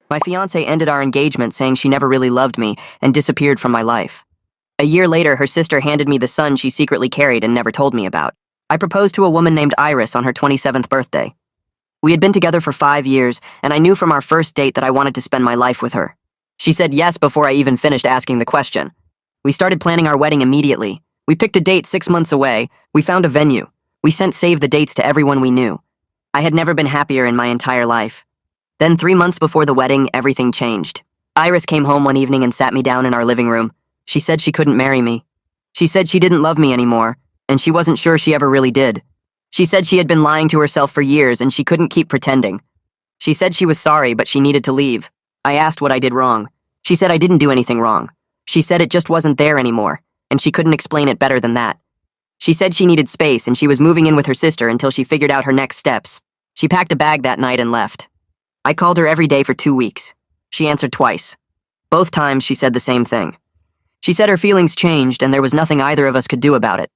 My fiancée ended our engagement saying she never really loved me and disappeared from my life. A year later, her sister handed me the son she secretly carried and never told me about. I proposed to a woman named Iris on her 27th birthday. We had been together for 5 years, and I knew from our first date that I wanted to spend my life with her. She said yes before I even finished asking the question. We started planning our wedding immediately. We picked a date 6 months away. We found a venue. We sent save the dates to everyone we knew. I had never been happier in my entire life. Then 3 months before the wedding, everything changed. Iris came home one evening and sat me down in our living room. She said she couldn't marry me. She said she didn't love me anymore, and she wasn't sure she ever really did. She said she had been lying to herself for years and she couldn't keep pretending. She said she was sorry, but she needed to leave. I asked what I did wrong. She said I didn't do anything wrong. She said it just wasn't there anymore, and she couldn't explain it better than that. She said she needed space and she was moving in with her sister until she figured out her next steps. She packed a bag that night and left. I called her every day for 2 weeks. She answered twice. Both times she said the same thing. She said her feelings changed and there was nothing either of us could do about it.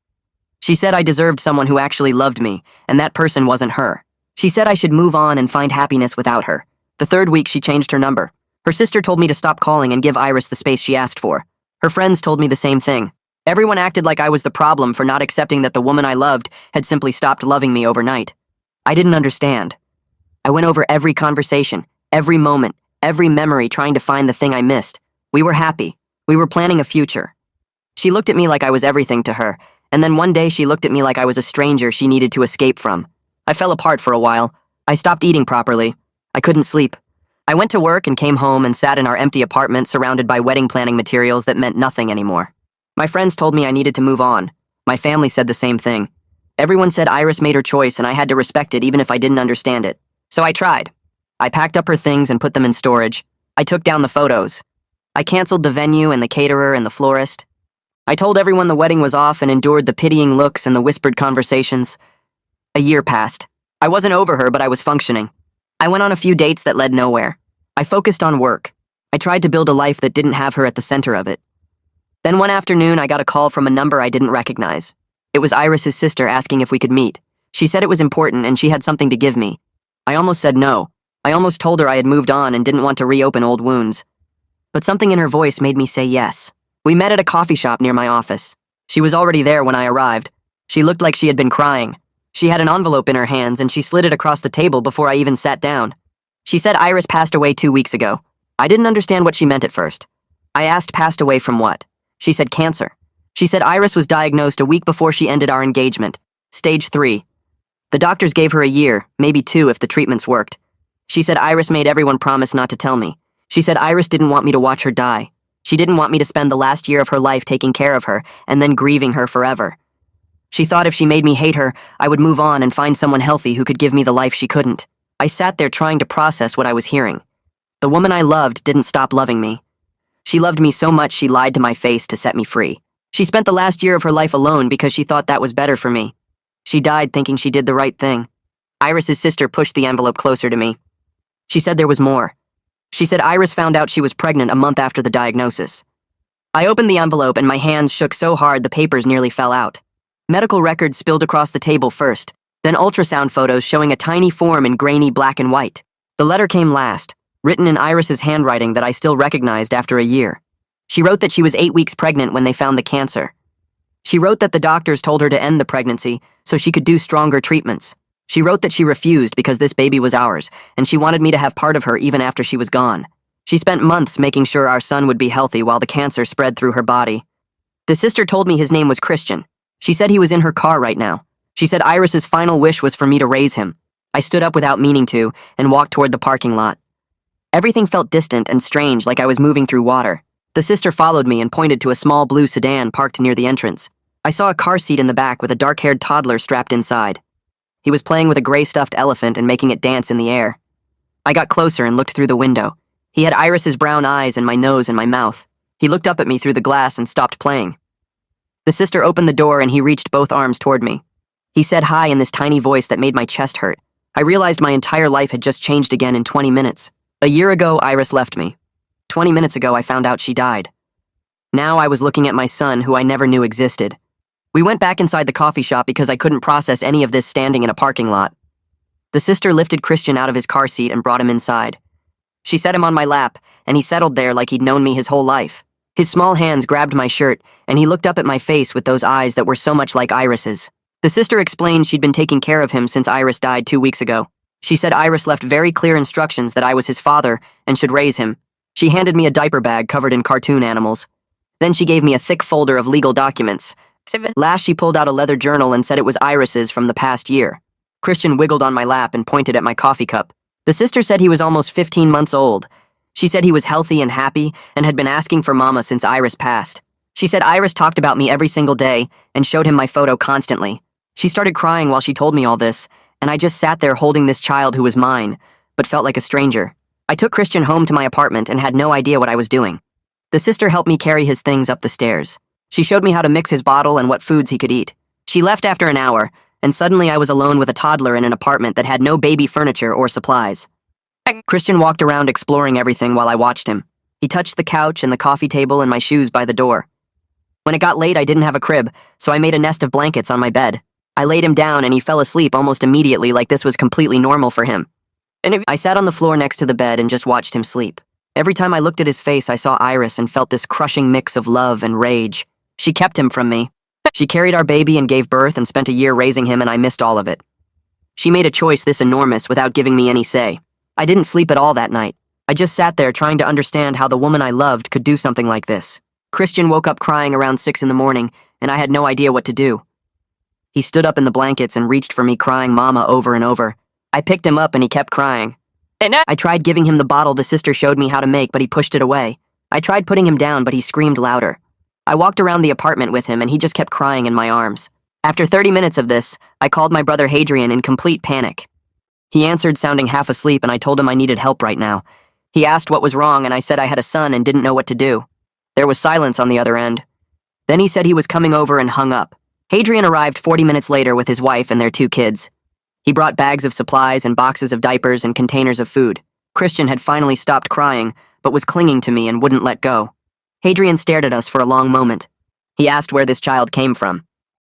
She said I deserved someone who actually loved me, and that person wasn't her. She said I should move on and find happiness without her. The 3rd week she changed her number. Her sister told me to stop calling and give Iris the space she asked for. Her friends told me the same thing. Everyone acted like I was the problem for not accepting that the woman I loved had simply stopped loving me overnight. I didn't understand. I went over every conversation, every moment, every memory trying to find the thing I missed. We were happy. We were planning a future. She looked at me like I was everything to her, and then one day she looked at me like I was a stranger she needed to escape from. I fell apart for a while. I stopped eating properly. I couldn't sleep. I went to work and came home and sat in our empty apartment surrounded by wedding planning materials that meant nothing anymore. My friends told me I needed to move on. My family said the same thing. Everyone said Iris made her choice and I had to respect it even if I didn't understand it. So I tried. I packed up her things and put them in storage. I took down the photos. I canceled the venue and the caterer and the florist. I told everyone the wedding was off and endured the pitying looks and the whispered conversations. A year passed. I wasn't over her, but I was functioning. I went on a few dates that led nowhere. I focused on work. I tried to build a life that didn't have her at the center of it. Then one afternoon, I got a call from a number I didn't recognize. It was Iris's sister asking if we could meet. She said it was important and she had something to give me. I almost said no. I almost told her I had moved on and didn't want to reopen old wounds. But something in her voice made me say yes. We met at a coffee shop near my office. She was already there when I arrived. She looked like she had been crying. She had an envelope in her hands and she slid it across the table before I even sat down. She said Iris passed away 2 weeks ago. I didn't understand what she meant at first. I asked passed away from what? She said cancer. She said Iris was diagnosed a week before she ended our engagement. Stage 3. The doctors gave her a year, maybe 2 if the treatments worked. She said Iris made everyone promise not to tell me. She said Iris didn't want me to watch her die. She didn't want me to spend the last year of her life taking care of her and then grieving her forever. She thought if she made me hate her, I would move on and find someone healthy who could give me the life she couldn't. I sat there trying to process what I was hearing. The woman I loved didn't stop loving me. She loved me so much she lied to my face to set me free. She spent the last year of her life alone because she thought that was better for me. She died thinking she did the right thing. Iris's sister pushed the envelope closer to me. She said there was more. She said Iris found out she was pregnant a month after the diagnosis. I opened the envelope and my hands shook so hard the papers nearly fell out. Medical records spilled across the table first, then ultrasound photos showing a tiny form in grainy black and white. The letter came last, written in Iris's handwriting that I still recognized after a year. She wrote that she was 8 weeks pregnant when they found the cancer. She wrote that the doctors told her to end the pregnancy so she could do stronger treatments. She wrote that she refused because this baby was ours, and she wanted me to have part of her even after she was gone. She spent months making sure our son would be healthy while the cancer spread through her body. The sister told me his name was Christian. She said he was in her car right now. She said Iris's final wish was for me to raise him. I stood up without meaning to and walked toward the parking lot. Everything felt distant and strange, like I was moving through water. The sister followed me and pointed to a small blue sedan parked near the entrance. I saw a car seat in the back with a dark-haired toddler strapped inside. He was playing with a gray stuffed elephant and making it dance in the air. I got closer and looked through the window. He had Iris's brown eyes and my nose and my mouth. He looked up at me through the glass and stopped playing. The sister opened the door and he reached both arms toward me. He said hi in this tiny voice that made my chest hurt. I realized my entire life had just changed again in 20 minutes. A year ago, Iris left me. 20 minutes ago, I found out she died. Now I was looking at my son, who I never knew existed. We went back inside the coffee shop because I couldn't process any of this standing in a parking lot. The sister lifted Christian out of his car seat and brought him inside. She set him on my lap, and he settled there like he'd known me his whole life. His small hands grabbed my shirt, and he looked up at my face with those eyes that were so much like Iris's. The sister explained she'd been taking care of him since Iris died 2 weeks ago. She said Iris left very clear instructions that I was his father and should raise him. She handed me a diaper bag covered in cartoon animals. Then she gave me a thick folder of legal documents. Last, she pulled out a leather journal and said it was Iris's from the past year. Christian wiggled on my lap and pointed at my coffee cup. The sister said he was almost 15 months old. She said he was healthy and happy and had been asking for Mama since Iris passed. She said Iris talked about me every single day and showed him my photo constantly. She started crying while she told me all this, and I just sat there holding this child who was mine, but felt like a stranger. I took Christian home to my apartment and had no idea what I was doing. The sister helped me carry his things up the stairs. She showed me how to mix his bottle and what foods he could eat. She left after an hour, and suddenly I was alone with a toddler in an apartment that had no baby furniture or supplies. Christian walked around exploring everything while I watched him. He touched the couch and the coffee table and my shoes by the door. When it got late, I didn't have a crib, so I made a nest of blankets on my bed. I laid him down and he fell asleep almost immediately like this was completely normal for him. I sat on the floor next to the bed and just watched him sleep. Every time I looked at his face, I saw Iris and felt this crushing mix of love and rage. She kept him from me. She carried our baby and gave birth and spent a year raising him, and I missed all of it. She made a choice this enormous without giving me any say. I didn't sleep at all that night. I just sat there trying to understand how the woman I loved could do something like this. Christian woke up crying around 6 in the morning, and I had no idea what to do. He stood up in the blankets and reached for me, crying Mama over and over. I picked him up and he kept crying. I tried giving him the bottle the sister showed me how to make, but he pushed it away. I tried putting him down, but he screamed louder. I walked around the apartment with him and he just kept crying in my arms. After 30 minutes of this, I called my brother Hadrian in complete panic. He answered sounding half asleep, and I told him I needed help right now. He asked what was wrong, and I said I had a son and didn't know what to do. There was silence on the other end. Then he said he was coming over and hung up. Hadrian arrived 40 minutes later with his wife and their 2 kids. He brought bags of supplies and boxes of diapers and containers of food. Christian had finally stopped crying, but was clinging to me and wouldn't let go. Hadrian stared at us for a long moment. He asked where this child came from.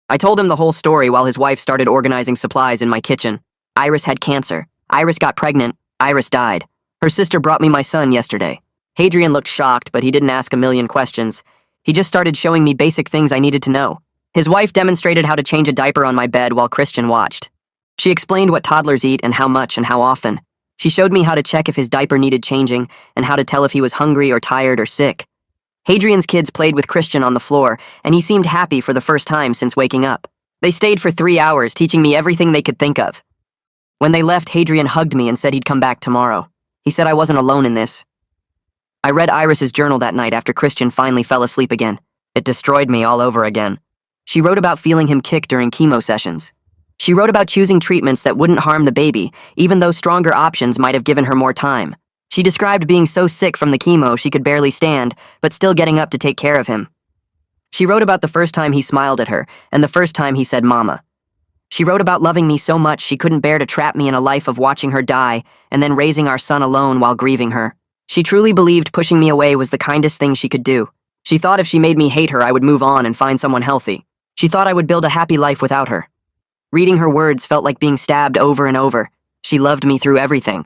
I told him the whole story while his wife started organizing supplies in my kitchen. Iris had cancer. Iris got pregnant. Iris died. Her sister brought me my son yesterday. Hadrian looked shocked, but he didn't ask a million questions. He just started showing me basic things I needed to know. His wife demonstrated how to change a diaper on my bed while Christian watched. She explained what toddlers eat and how much and how often. She showed me how to check if his diaper needed changing and how to tell if he was hungry or tired or sick. Hadrian's kids played with Christian on the floor, and he seemed happy for the first time since waking up. They stayed for 3 hours, teaching me everything they could think of. When they left, Hadrian hugged me and said he'd come back tomorrow. He said I wasn't alone in this. I read Iris's journal that night after Christian finally fell asleep again. It destroyed me all over again. She wrote about feeling him kick during chemo sessions. She wrote about choosing treatments that wouldn't harm the baby, even though stronger options might have given her more time. She described being so sick from the chemo she could barely stand, but still getting up to take care of him. She wrote about the first time he smiled at her, and the first time he said Mama. She wrote about loving me so much she couldn't bear to trap me in a life of watching her die and then raising our son alone while grieving her. She truly believed pushing me away was the kindest thing she could do. She thought if she made me hate her, I would move on and find someone healthy. She thought I would build a happy life without her. Reading her words felt like being stabbed over and over. She loved me through everything.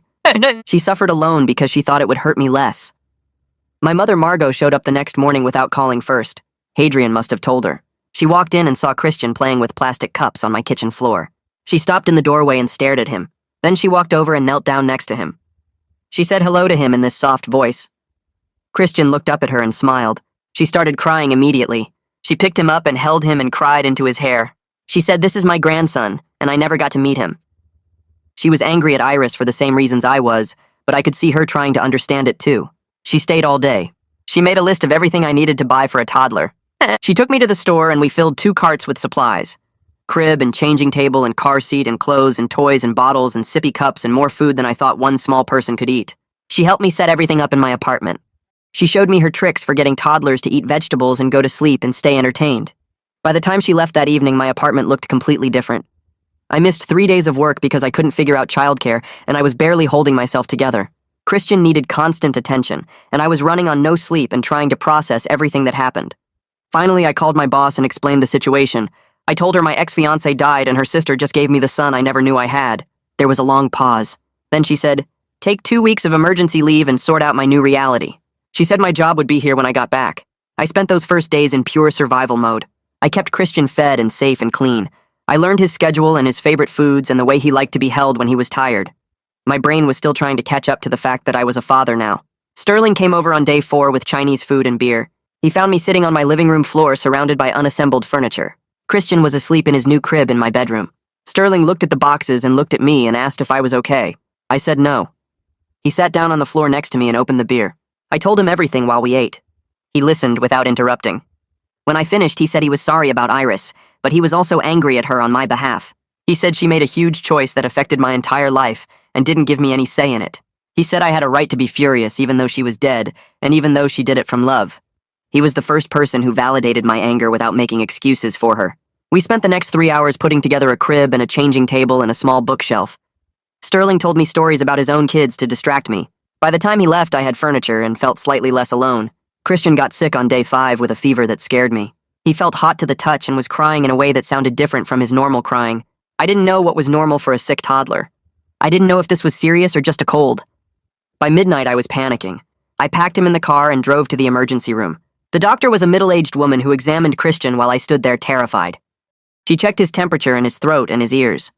She suffered alone because she thought it would hurt me less. My mother Margot showed up the next morning without calling first. Hadrian must have told her. She walked in and saw Christian playing with plastic cups on my kitchen floor. She stopped in the doorway and stared at him. Then she walked over and knelt down next to him. She said hello to him in this soft voice. Christian looked up at her and smiled. She started crying immediately. She picked him up and held him and cried into his hair. She said, "This is my grandson, and I never got to meet him." She was angry at Iris for the same reasons I was, but I could see her trying to understand it too. She stayed all day. She made a list of everything I needed to buy for a toddler. She took me to the store and we filled 2 carts with supplies. Crib and changing table and car seat and clothes and toys and bottles and sippy cups and more food than I thought one small person could eat. She helped me set everything up in my apartment. She showed me her tricks for getting toddlers to eat vegetables and go to sleep and stay entertained. By the time she left that evening, my apartment looked completely different. I missed 3 days of work because I couldn't figure out childcare, and I was barely holding myself together. Christian needed constant attention, and I was running on no sleep and trying to process everything that happened. Finally, I called my boss and explained the situation. I told her my ex-fiancée died and her sister just gave me the son I never knew I had. There was a long pause. Then she said, take 2 weeks of emergency leave and sort out my new reality. She said my job would be here when I got back. I spent those first days in pure survival mode. I kept Christian fed and safe and clean. I learned his schedule and his favorite foods and the way he liked to be held when he was tired. My brain was still trying to catch up to the fact that I was a father now. Sterling came over on day 4 with Chinese food and beer. He found me sitting on my living room floor surrounded by unassembled furniture. Christian was asleep in his new crib in my bedroom. Sterling looked at the boxes and looked at me and asked if I was okay. I said no. He sat down on the floor next to me and opened the beer. I told him everything while we ate. He listened without interrupting. When I finished, he said he was sorry about Iris, but he was also angry at her on my behalf. He said she made a huge choice that affected my entire life and didn't give me any say in it. He said I had a right to be furious even though she was dead, and even though she did it from love. He was the first person who validated my anger without making excuses for her. We spent the next 3 hours putting together a crib and a changing table and a small bookshelf. Sterling told me stories about his own kids to distract me. By the time he left, I had furniture and felt slightly less alone. Christian got sick on day 5 with a fever that scared me. He felt hot to the touch and was crying in a way that sounded different from his normal crying. I didn't know what was normal for a sick toddler. I didn't know if this was serious or just a cold. By midnight, I was panicking. I packed him in the car and drove to the emergency room. The doctor was a middle-aged woman who examined Christian while I stood there terrified. She checked his temperature and his throat and his ears.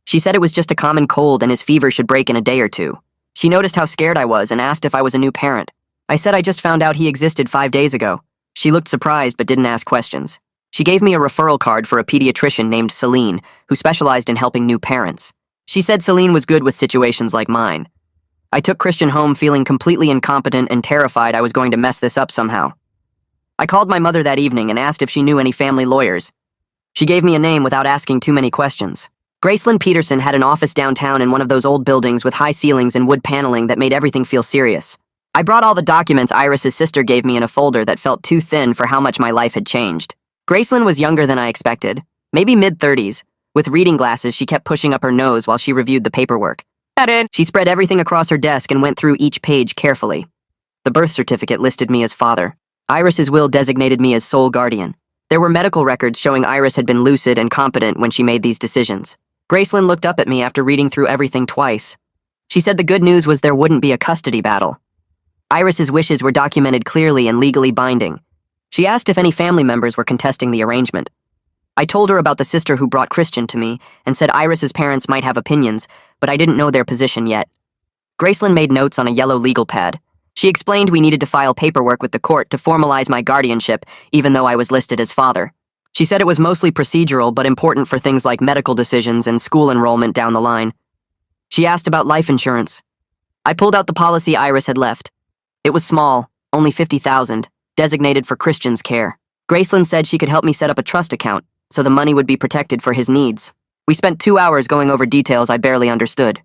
She said it was just a common cold and his fever should break in a day or 2. She noticed how scared I was and asked if I was a new parent. I said I just found out he existed 5 days ago. She looked surprised but didn't ask questions. She gave me a referral card for a pediatrician named Celine, who specialized in helping new parents. She said Celine was good with situations like mine. I took Christian home feeling completely incompetent and terrified I was going to mess this up somehow. I called my mother that evening and asked if she knew any family lawyers. She gave me a name without asking too many questions. Gracelyn Peterson had an office downtown in one of those old buildings with high ceilings and wood paneling that made everything feel serious. I brought all the documents Iris's sister gave me in a folder that felt too thin for how much my life had changed. Gracelyn was younger than I expected, maybe mid-30s. With reading glasses, she kept pushing up her nose while she reviewed the paperwork. She spread everything across her desk and went through each page carefully. The birth certificate listed me as father. Iris's will designated me as sole guardian. There were medical records showing Iris had been lucid and competent when she made these decisions. Gracelyn looked up at me after reading through everything twice. She said the good news was there wouldn't be a custody battle. Iris's wishes were documented clearly and legally binding. She asked if any family members were contesting the arrangement. I told her about the sister who brought Christian to me and said Iris's parents might have opinions, but I didn't know their position yet. Gracelyn made notes on a yellow legal pad. She explained we needed to file paperwork with the court to formalize my guardianship, even though I was listed as father. She said it was mostly procedural but important for things like medical decisions and school enrollment down the line. She asked about life insurance. I pulled out the policy Iris had left. It was small, only $50,000, designated for Christian's care. Gracelyn said she could help me set up a trust account, so the money would be protected for his needs. We spent 2 hours going over details I barely understood.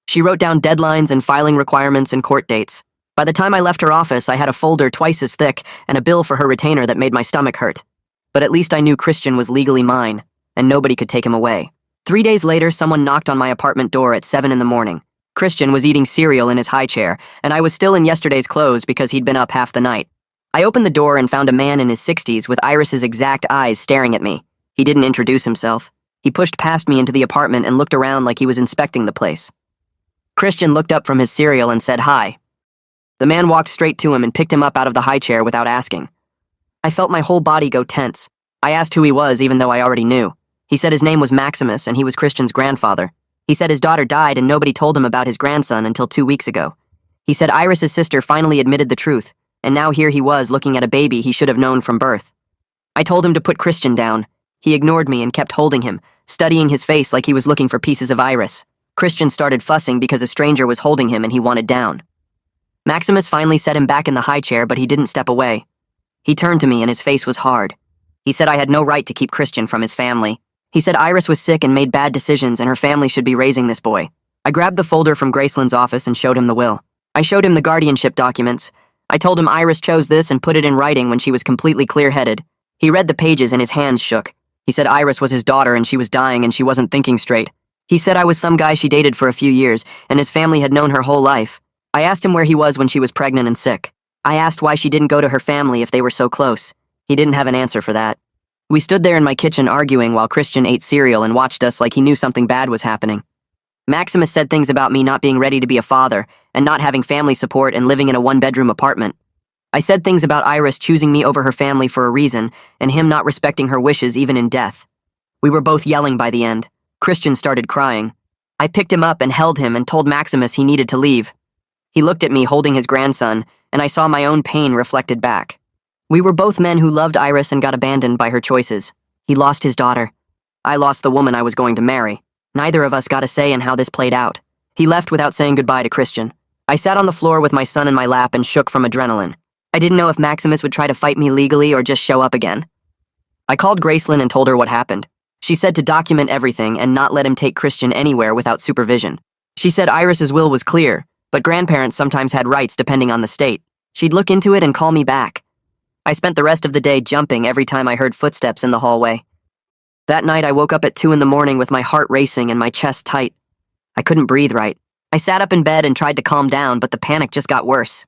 She wrote down deadlines and filing requirements and court dates. By the time I left her office, I had a folder twice as thick and a bill for her retainer that made my stomach hurt. But at least I knew Christian was legally mine, and nobody could take him away. 3 days later, someone knocked on my apartment door at 7 in the morning. Christian was eating cereal in his high chair, and I was still in yesterday's clothes because he'd been up half the night. I opened the door and found a man in his 60s with Iris's exact eyes staring at me. He didn't introduce himself. He pushed past me into the apartment and looked around like he was inspecting the place. Christian looked up from his cereal and said hi. The man walked straight to him and picked him up out of the high chair without asking. I felt my whole body go tense. I asked who he was even though I already knew. He said his name was Maximus and he was Christian's grandfather. He said his daughter died and nobody told him about his grandson until 2 weeks ago. He said Iris's sister finally admitted the truth, and now here he was looking at a baby he should have known from birth. I told him to put Christian down. He ignored me and kept holding him, studying his face like he was looking for pieces of Iris. Christian started fussing because a stranger was holding him and he wanted down. Maximus finally set him back in the high chair, but he didn't step away. He turned to me and his face was hard. He said I had no right to keep Christian from his family. He said Iris was sick and made bad decisions and her family should be raising this boy. I grabbed the folder from Gracelyn's office and showed him the will. I showed him the guardianship documents. I told him Iris chose this and put it in writing when she was completely clear-headed. He read the pages and his hands shook. He said Iris was his daughter and she was dying and she wasn't thinking straight. He said I was some guy she dated for a few years and his family had known her whole life. I asked him where he was when she was pregnant and sick. I asked why she didn't go to her family if they were so close. He didn't have an answer for that. We stood there in my kitchen arguing while Christian ate cereal and watched us like he knew something bad was happening. Maximus said things about me not being ready to be a father, and not having family support and living in a one-bedroom apartment. I said things about Iris choosing me over her family for a reason, and him not respecting her wishes even in death. We were both yelling by the end. Christian started crying. I picked him up and held him and told Maximus he needed to leave. He looked at me holding his grandson, and I saw my own pain reflected back. We were both men who loved Iris and got abandoned by her choices. He lost his daughter. I lost the woman I was going to marry. Neither of us got a say in how this played out. He left without saying goodbye to Christian. I sat on the floor with my son in my lap and shook from adrenaline. I didn't know if Maximus would try to fight me legally or just show up again. I called Gracelyn and told her what happened. She said to document everything and not let him take Christian anywhere without supervision. She said Iris's will was clear, but grandparents sometimes had rights depending on the state. She'd look into it and call me back. I spent the rest of the day jumping every time I heard footsteps in the hallway. That night I woke up at 2 a.m. with my heart racing and my chest tight. I couldn't breathe right. I sat up in bed and tried to calm down, but the panic just got worse.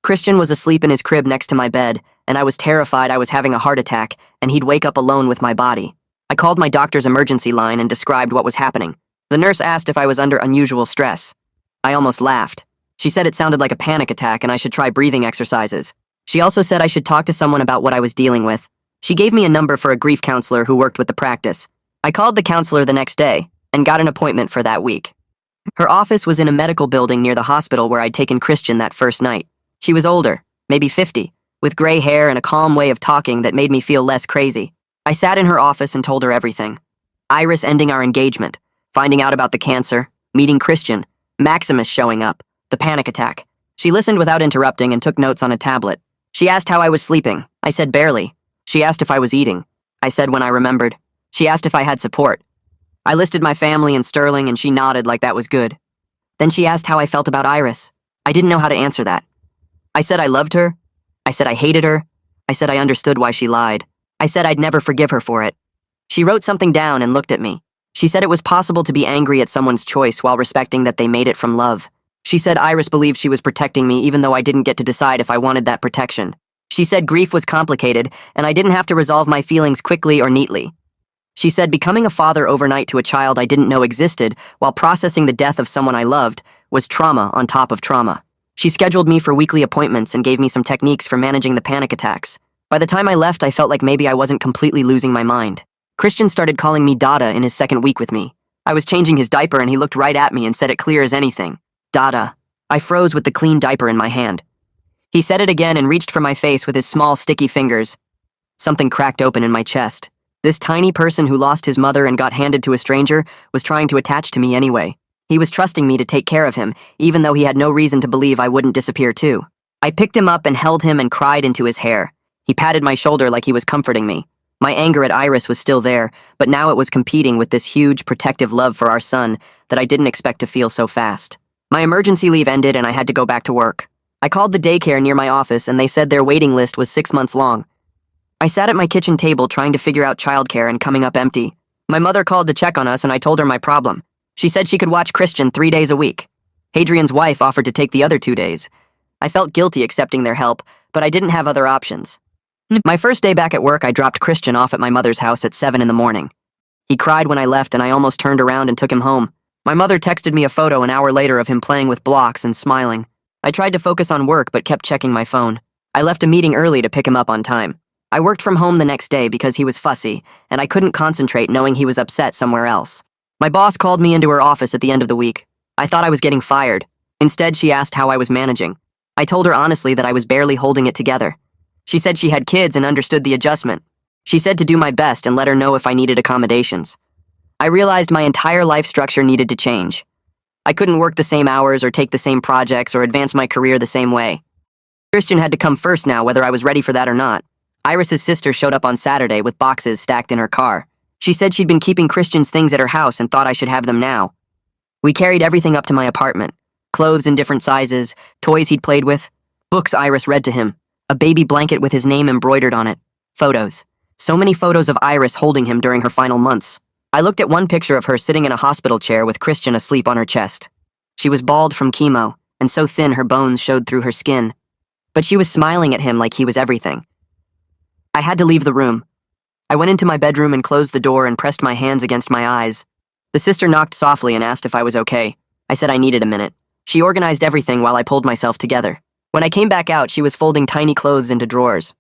Christian was asleep in his crib next to my bed, and I was terrified I was having a heart attack and he'd wake up alone with my body. I called my doctor's emergency line and described what was happening. The nurse asked if I was under unusual stress. I almost laughed. She said it sounded like a panic attack and I should try breathing exercises. She also said I should talk to someone about what I was dealing with. She gave me a number for a grief counselor who worked with the practice. I called the counselor the next day and got an appointment for that week. Her office was in a medical building near the hospital where I'd taken Christian that first night. She was older, maybe 50, with gray hair and a calm way of talking that made me feel less crazy. I sat in her office and told her everything. Iris ending our engagement, finding out about the cancer, meeting Christian, Maximus showing up, the panic attack. She listened without interrupting and took notes on a tablet. She asked how I was sleeping. I said barely. She asked if I was eating. I said when I remembered. She asked if I had support. I listed my family in Sterling and she nodded like that was good. Then she asked how I felt about Iris. I didn't know how to answer that. I said I loved her. I said I hated her. I said I understood why she lied. I said I'd never forgive her for it. She wrote something down and looked at me. She said it was possible to be angry at someone's choice while respecting that they made it from love. She said Iris believed she was protecting me even though I didn't get to decide if I wanted that protection. She said grief was complicated and I didn't have to resolve my feelings quickly or neatly. She said becoming a father overnight to a child I didn't know existed while processing the death of someone I loved was trauma on top of trauma. She scheduled me for weekly appointments and gave me some techniques for managing the panic attacks. By the time I left, I felt like maybe I wasn't completely losing my mind. Christian started calling me Dada in his second week with me. I was changing his diaper and he looked right at me and said it clear as anything. Dada. I froze with the clean diaper in my hand. He said it again and reached for my face with his small, sticky fingers. Something cracked open in my chest. This tiny person who lost his mother and got handed to a stranger was trying to attach to me anyway. He was trusting me to take care of him, even though he had no reason to believe I wouldn't disappear too. I picked him up and held him and cried into his hair. He patted my shoulder like he was comforting me. My anger at Iris was still there, but now it was competing with this huge, protective love for our son that I didn't expect to feel so fast. My emergency leave ended and I had to go back to work. I called the daycare near my office and they said their waiting list was 6 months long. I sat at my kitchen table trying to figure out childcare and coming up empty. My mother called to check on us and I told her my problem. She said she could watch Christian 3 days a week. Hadrian's wife offered to take the other 2 days. I felt guilty accepting their help, but I didn't have other options. My first day back at work, I dropped Christian off at my mother's house at 7 a.m. He cried when I left and I almost turned around and took him home. My mother texted me a photo an hour later of him playing with blocks and smiling. I tried to focus on work but kept checking my phone. I left a meeting early to pick him up on time. I worked from home the next day because he was fussy, and I couldn't concentrate knowing he was upset somewhere else. My boss called me into her office at the end of the week. I thought I was getting fired. Instead, she asked how I was managing. I told her honestly that I was barely holding it together. She said she had kids and understood the adjustment. She said to do my best and let her know if I needed accommodations. I realized my entire life structure needed to change. I couldn't work the same hours or take the same projects or advance my career the same way. Christian had to come first now, whether I was ready for that or not. Iris's sister showed up on Saturday with boxes stacked in her car. She said she'd been keeping Christian's things at her house and thought I should have them now. We carried everything up to my apartment. Clothes in different sizes, toys he'd played with, books Iris read to him, a baby blanket with his name embroidered on it, photos. So many photos of Iris holding him during her final months. I looked at one picture of her sitting in a hospital chair with Christian asleep on her chest. She was bald from chemo, and so thin her bones showed through her skin. But she was smiling at him like he was everything. I had to leave the room. I went into my bedroom and closed the door and pressed my hands against my eyes. The sister knocked softly and asked if I was okay. I said I needed a minute. She organized everything while I pulled myself together. When I came back out, she was folding tiny clothes into drawers.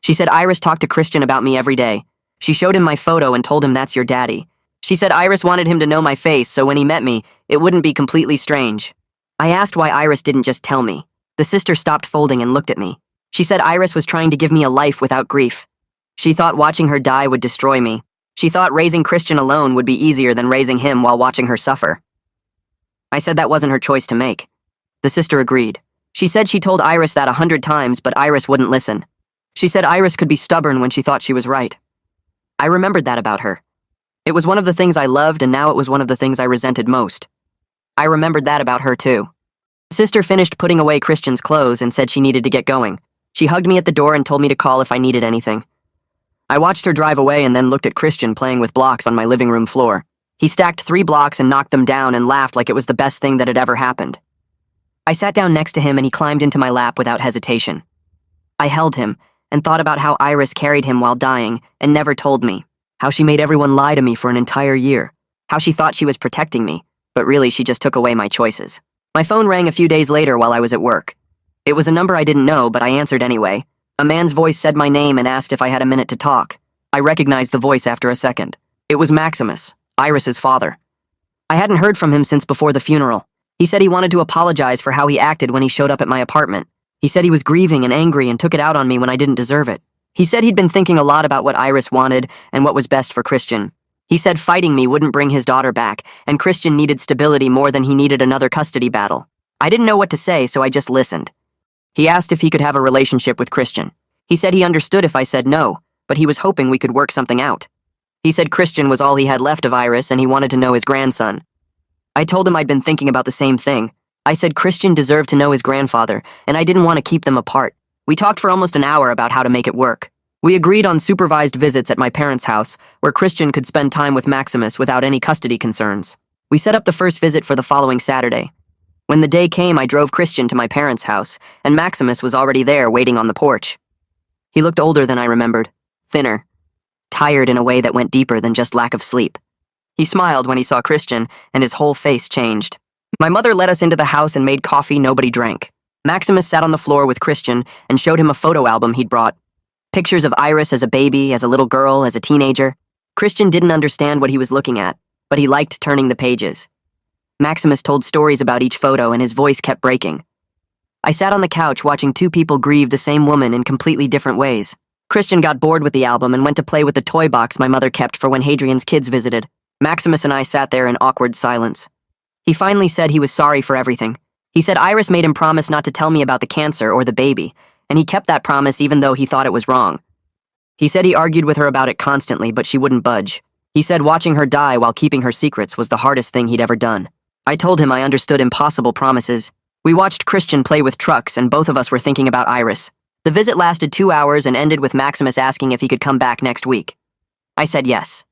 She said Iris talked to Christian about me every day. She showed him my photo and told him that's your daddy. She said Iris wanted him to know my face so when he met me, it wouldn't be completely strange. I asked why Iris didn't just tell me. The sister stopped folding and looked at me. She said Iris was trying to give me a life without grief. She thought watching her die would destroy me. She thought raising Christian alone would be easier than raising him while watching her suffer. I said that wasn't her choice to make. The sister agreed. She said she told Iris that 100 times, but Iris wouldn't listen. She said Iris could be stubborn when she thought she was right. I remembered that about her. It was one of the things I loved, and now it was one of the things I resented most. I remembered that about her, too. Sister finished putting away Christian's clothes and said she needed to get going. She hugged me at the door and told me to call if I needed anything. I watched her drive away and then looked at Christian playing with blocks on my living room floor. He stacked 3 blocks and knocked them down and laughed like it was the best thing that had ever happened. I sat down next to him and he climbed into my lap without hesitation. I held him and thought about how Iris carried him while dying and never told me, how she made everyone lie to me for an entire year, how she thought she was protecting me, but really she just took away my choices. My phone rang a few days later while I was at work. It was a number I didn't know, but I answered anyway. A man's voice said my name and asked if I had a minute to talk. I recognized the voice after a second. It was Maximus, Iris's father. I hadn't heard from him since before the funeral. He said he wanted to apologize for how he acted when he showed up at my apartment. He said he was grieving and angry and took it out on me when I didn't deserve it. He said he'd been thinking a lot about what Iris wanted and what was best for Christian. He said fighting me wouldn't bring his daughter back, and Christian needed stability more than he needed another custody battle. I didn't know what to say, so I just listened. He asked if he could have a relationship with Christian. He said he understood if I said no, but he was hoping we could work something out. He said Christian was all he had left of Iris and he wanted to know his grandson. I told him I'd been thinking about the same thing. I said Christian deserved to know his grandfather, and I didn't want to keep them apart. We talked for almost an hour about how to make it work. We agreed on supervised visits at my parents' house, where Christian could spend time with Maximus without any custody concerns. We set up the first visit for the following Saturday. When the day came, I drove Christian to my parents' house, and Maximus was already there waiting on the porch. He looked older than I remembered, thinner, tired in a way that went deeper than just lack of sleep. He smiled when he saw Christian, and his whole face changed. My mother led us into the house and made coffee nobody drank. Maximus sat on the floor with Christian and showed him a photo album he'd brought. Pictures of Iris as a baby, as a little girl, as a teenager. Christian didn't understand what he was looking at, but he liked turning the pages. Maximus told stories about each photo and his voice kept breaking. I sat on the couch watching 2 people grieve the same woman in completely different ways. Christian got bored with the album and went to play with the toy box my mother kept for when Hadrian's kids visited. Maximus and I sat there in awkward silence. He finally said he was sorry for everything. He said Iris made him promise not to tell me about the cancer or the baby, and he kept that promise even though he thought it was wrong. He said he argued with her about it constantly, but she wouldn't budge. He said watching her die while keeping her secrets was the hardest thing he'd ever done. I told him I understood impossible promises. We watched Christian play with trucks, and both of us were thinking about Iris. The visit lasted 2 hours and ended with Maximus asking if he could come back next week. I said yes.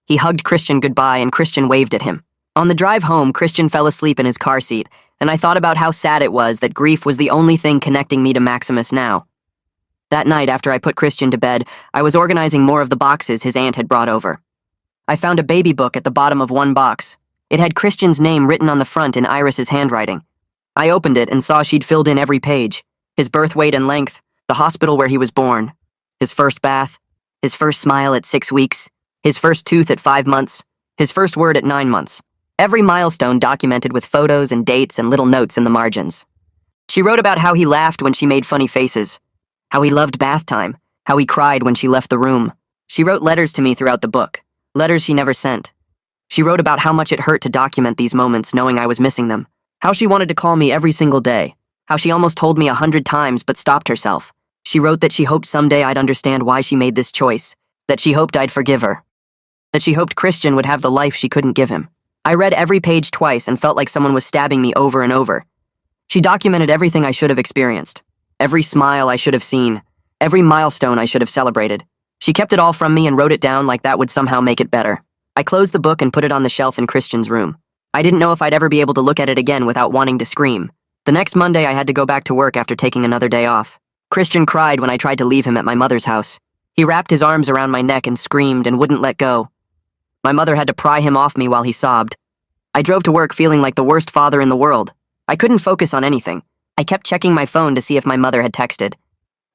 He hugged Christian goodbye, and Christian waved at him. On the drive home, Christian fell asleep in his car seat, and I thought about how sad it was that grief was the only thing connecting me to Maximus now. That night, after I put Christian to bed, I was organizing more of the boxes his aunt had brought over. I found a baby book at the bottom of one box. It had Christian's name written on the front in Iris's handwriting. I opened it and saw she'd filled in every page: his birth weight and length, the hospital where he was born, his first bath, his first smile at 6 weeks, his first tooth at 5 months, his first word at 9 months. Every milestone documented with photos and dates and little notes in the margins. She wrote about how he laughed when she made funny faces, how he loved bath time, how he cried when she left the room. She wrote letters to me throughout the book, letters she never sent. She wrote about how much it hurt to document these moments knowing I was missing them, how she wanted to call me every single day, how she almost told me 100 times but stopped herself. She wrote that she hoped someday I'd understand why she made this choice, that she hoped I'd forgive her, that she hoped Christian would have the life she couldn't give him. I read every page twice and felt like someone was stabbing me over and over. She documented everything I should have experienced, every smile I should have seen, every milestone I should have celebrated. She kept it all from me and wrote it down like that would somehow make it better. I closed the book and put it on the shelf in Christian's room. I didn't know if I'd ever be able to look at it again without wanting to scream. The next Monday I had to go back to work after taking another day off. Christian cried when I tried to leave him at my mother's house. He wrapped his arms around my neck and screamed and wouldn't let go. My mother had to pry him off me while he sobbed. I drove to work feeling like the worst father in the world. I couldn't focus on anything. I kept checking my phone to see if my mother had texted.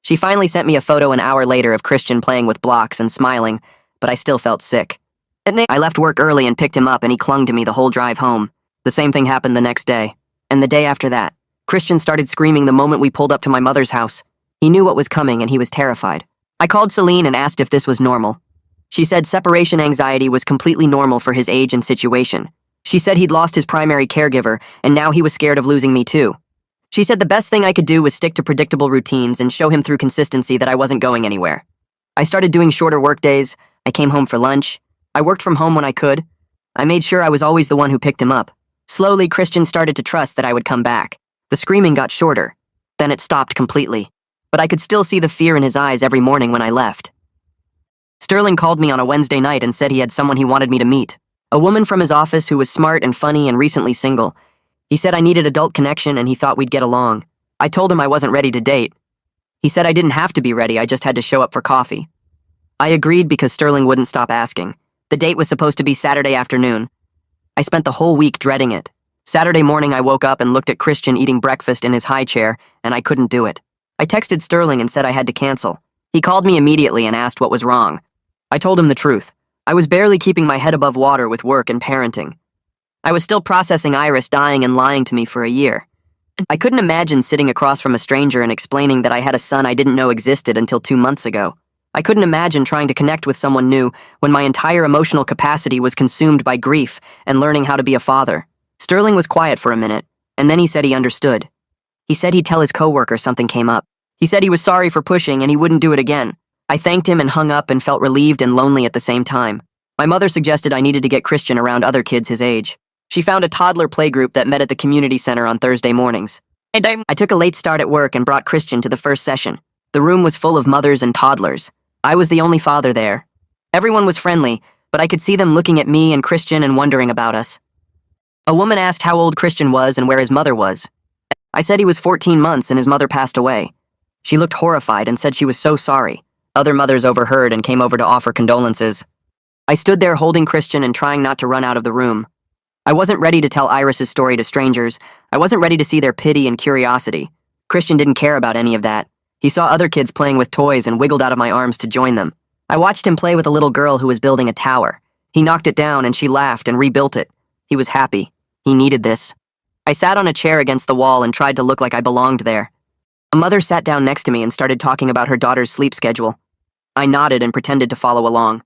She finally sent me a photo an hour later of Christian playing with blocks and smiling, but I still felt sick. I left work early and picked him up, and he clung to me the whole drive home. The same thing happened the next day. And the day after that, Christian started screaming the moment we pulled up to my mother's house. He knew what was coming, and he was terrified. I called Celine and asked if this was normal. She said separation anxiety was completely normal for his age and situation. She said he'd lost his primary caregiver, and now he was scared of losing me too. She said the best thing I could do was stick to predictable routines and show him through consistency that I wasn't going anywhere. I started doing shorter work days. I came home for lunch. I worked from home when I could. I made sure I was always the one who picked him up. Slowly, Christian started to trust that I would come back. The screaming got shorter. Then it stopped completely. But I could still see the fear in his eyes every morning when I left. Sterling called me on a Wednesday night and said he had someone he wanted me to meet. A woman from his office who was smart and funny and recently single. He said I needed adult connection and he thought we'd get along. I told him I wasn't ready to date. He said I didn't have to be ready, I just had to show up for coffee. I agreed because Sterling wouldn't stop asking. The date was supposed to be Saturday afternoon. I spent the whole week dreading it. Saturday morning I woke up and looked at Christian eating breakfast in his high chair, and I couldn't do it. I texted Sterling and said I had to cancel. He called me immediately and asked what was wrong. I told him the truth. I was barely keeping my head above water with work and parenting. I was still processing Iris dying and lying to me for a year. I couldn't imagine sitting across from a stranger and explaining that I had a son I didn't know existed until 2 months ago. I couldn't imagine trying to connect with someone new when my entire emotional capacity was consumed by grief and learning how to be a father. Sterling was quiet for a minute, and then he said he understood. He said he'd tell his coworker something came up. He said he was sorry for pushing and he wouldn't do it again. I thanked him and hung up and felt relieved and lonely at the same time. My mother suggested I needed to get Christian around other kids his age. She found a toddler playgroup that met at the community center on Thursday mornings. I took a late start at work and brought Christian to the first session. The room was full of mothers and toddlers. I was the only father there. Everyone was friendly, but I could see them looking at me and Christian and wondering about us. A woman asked how old Christian was and where his mother was. I said he was 14 months and his mother passed away. She looked horrified and said she was so sorry. Other mothers overheard and came over to offer condolences. I stood there holding Christian and trying not to run out of the room. I wasn't ready to tell Iris's story to strangers. I wasn't ready to see their pity and curiosity. Christian didn't care about any of that. He saw other kids playing with toys and wiggled out of my arms to join them. I watched him play with a little girl who was building a tower. He knocked it down and she laughed and rebuilt it. He was happy. He needed this. I sat on a chair against the wall and tried to look like I belonged there. A mother sat down next to me and started talking about her daughter's sleep schedule. I nodded and pretended to follow along.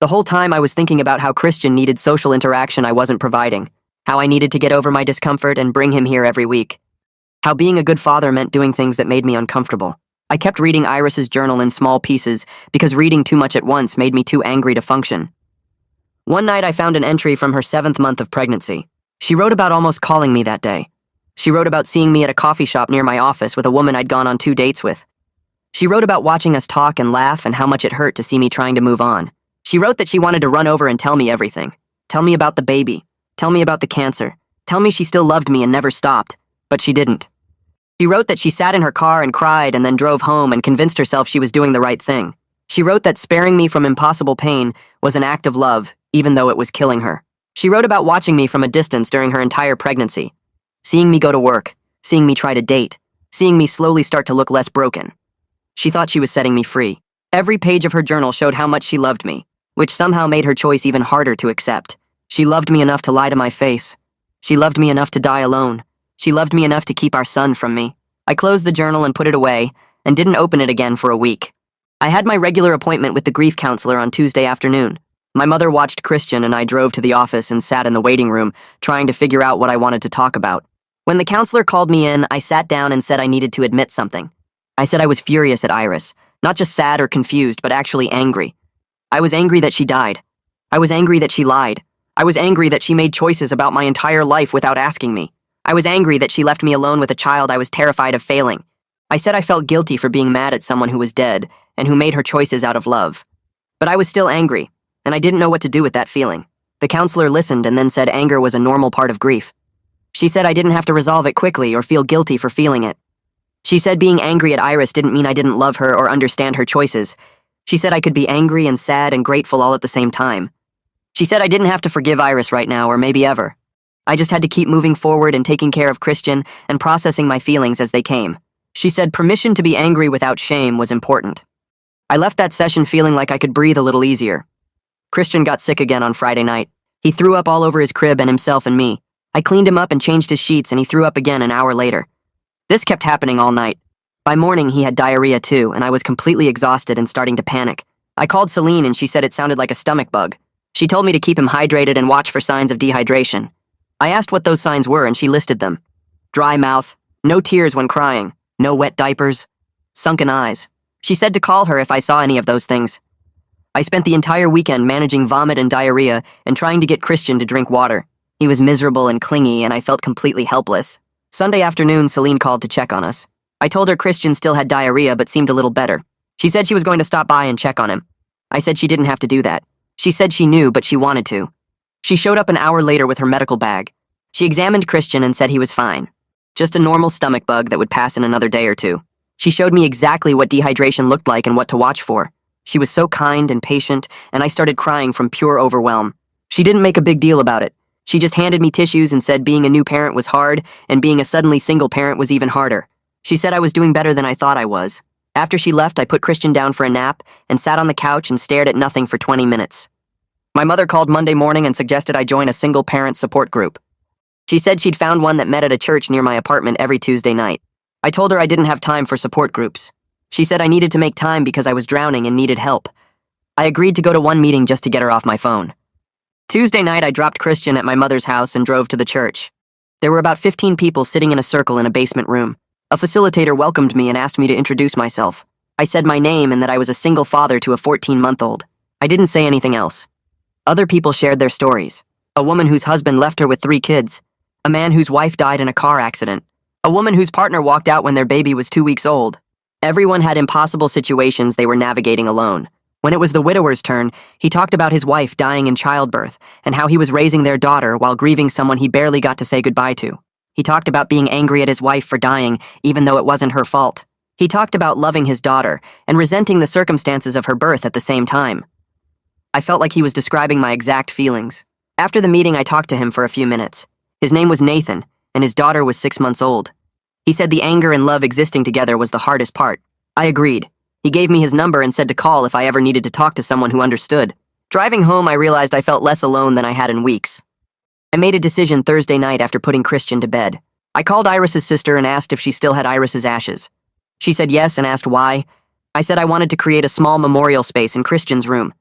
The whole time I was thinking about how Christian needed social interaction I wasn't providing, how I needed to get over my discomfort and bring him here every week, how being a good father meant doing things that made me uncomfortable. I kept reading Iris's journal in small pieces because reading too much at once made me too angry to function. One night I found an entry from her 7th month of pregnancy. She wrote about almost calling me that day. She wrote about seeing me at a coffee shop near my office with a woman I'd gone on 2 dates with. She wrote about watching us talk and laugh and how much it hurt to see me trying to move on. She wrote that she wanted to run over and tell me everything. Tell me about the baby. Tell me about the cancer. Tell me she still loved me and never stopped. But she didn't. She wrote that she sat in her car and cried and then drove home and convinced herself she was doing the right thing. She wrote that sparing me from impossible pain was an act of love, even though it was killing her. She wrote about watching me from a distance during her entire pregnancy, seeing me go to work, seeing me try to date, seeing me slowly start to look less broken. She thought she was setting me free. Every page of her journal showed how much she loved me, which somehow made her choice even harder to accept. She loved me enough to lie to my face. She loved me enough to die alone. She loved me enough to keep our son from me. I closed the journal and put it away, and didn't open it again for a week. I had my regular appointment with the grief counselor on Tuesday afternoon. My mother watched Christian and I drove to the office and sat in the waiting room, trying to figure out what I wanted to talk about. When the counselor called me in, I sat down and said I needed to admit something. I said I was furious at Iris, not just sad or confused, but actually angry. I was angry that she died. I was angry that she lied. I was angry that she made choices about my entire life without asking me. I was angry that she left me alone with a child I was terrified of failing. I said I felt guilty for being mad at someone who was dead and who made her choices out of love. But I was still angry, and I didn't know what to do with that feeling. The counselor listened and then said anger was a normal part of grief. She said I didn't have to resolve it quickly or feel guilty for feeling it. She said being angry at Iris didn't mean I didn't love her or understand her choices. She said I could be angry and sad and grateful all at the same time. She said I didn't have to forgive Iris right now, or maybe ever. I just had to keep moving forward and taking care of Christian and processing my feelings as they came. She said permission to be angry without shame was important. I left that session feeling like I could breathe a little easier. Christian got sick again on Friday night. He threw up all over his crib and himself and me. I cleaned him up and changed his sheets, and he threw up again an hour later. This kept happening all night. By morning, he had diarrhea too, and I was completely exhausted and starting to panic. I called Celine, and she said it sounded like a stomach bug. She told me to keep him hydrated and watch for signs of dehydration. I asked what those signs were, and she listed them. Dry mouth, no tears when crying, no wet diapers, sunken eyes. She said to call her if I saw any of those things. I spent the entire weekend managing vomit and diarrhea and trying to get Christian to drink water. He was miserable and clingy, and I felt completely helpless. Sunday afternoon, Celine called to check on us. I told her Christian still had diarrhea but seemed a little better. She said she was going to stop by and check on him. I said she didn't have to do that. She said she knew, but she wanted to. She showed up an hour later with her medical bag. She examined Christian and said he was fine. Just a normal stomach bug that would pass in another day or two. She showed me exactly what dehydration looked like and what to watch for. She was so kind and patient, and I started crying from pure overwhelm. She didn't make a big deal about it. She just handed me tissues and said being a new parent was hard, and being a suddenly single parent was even harder. She said I was doing better than I thought I was. After she left, I put Christian down for a nap and sat on the couch and stared at nothing for 20 minutes. My mother called Monday morning and suggested I join a single parent support group. She said she'd found one that met at a church near my apartment every Tuesday night. I told her I didn't have time for support groups. She said I needed to make time because I was drowning and needed help. I agreed to go to one meeting just to get her off my phone. Tuesday night, I dropped Christian at my mother's house and drove to the church. There were about 15 people sitting in a circle in a basement room. A facilitator welcomed me and asked me to introduce myself. I said my name and that I was a single father to a 14-month-old. I didn't say anything else. Other people shared their stories. A woman whose husband left her with 3 kids. A man whose wife died in a car accident. A woman whose partner walked out when their baby was 2 weeks old. Everyone had impossible situations they were navigating alone. When it was the widower's turn, he talked about his wife dying in childbirth and how he was raising their daughter while grieving someone he barely got to say goodbye to. He talked about being angry at his wife for dying, even though it wasn't her fault. He talked about loving his daughter and resenting the circumstances of her birth at the same time. I felt like he was describing my exact feelings. After the meeting, I talked to him for a few minutes. His name was Nathan, and his daughter was 6 months old. He said the anger and love existing together was the hardest part. I agreed. He gave me his number and said to call if I ever needed to talk to someone who understood. Driving home, I realized I felt less alone than I had in weeks. I made a decision Thursday night after putting Christian to bed. I called Iris's sister and asked if she still had Iris's ashes. She said yes and asked why. I said I wanted to create a small memorial space in Christian's room.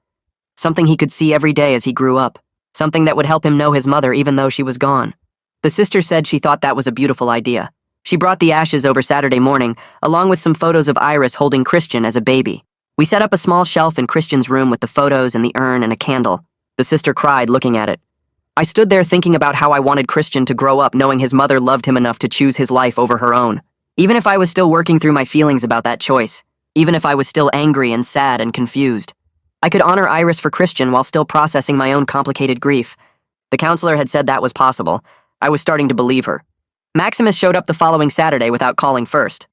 Something he could see every day as he grew up. Something that would help him know his mother even though she was gone. The sister said she thought that was a beautiful idea. She brought the ashes over Saturday morning, along with some photos of Iris holding Christian as a baby. We set up a small shelf in Christian's room with the photos and the urn and a candle. The sister cried looking at it. I stood there thinking about how I wanted Christian to grow up knowing his mother loved him enough to choose his life over her own. Even if I was still working through my feelings about that choice, even if I was still angry and sad and confused, I could honor Iris for Christian while still processing my own complicated grief. The counselor had said that was possible. I was starting to believe her. Maximus showed up the following Saturday without calling first.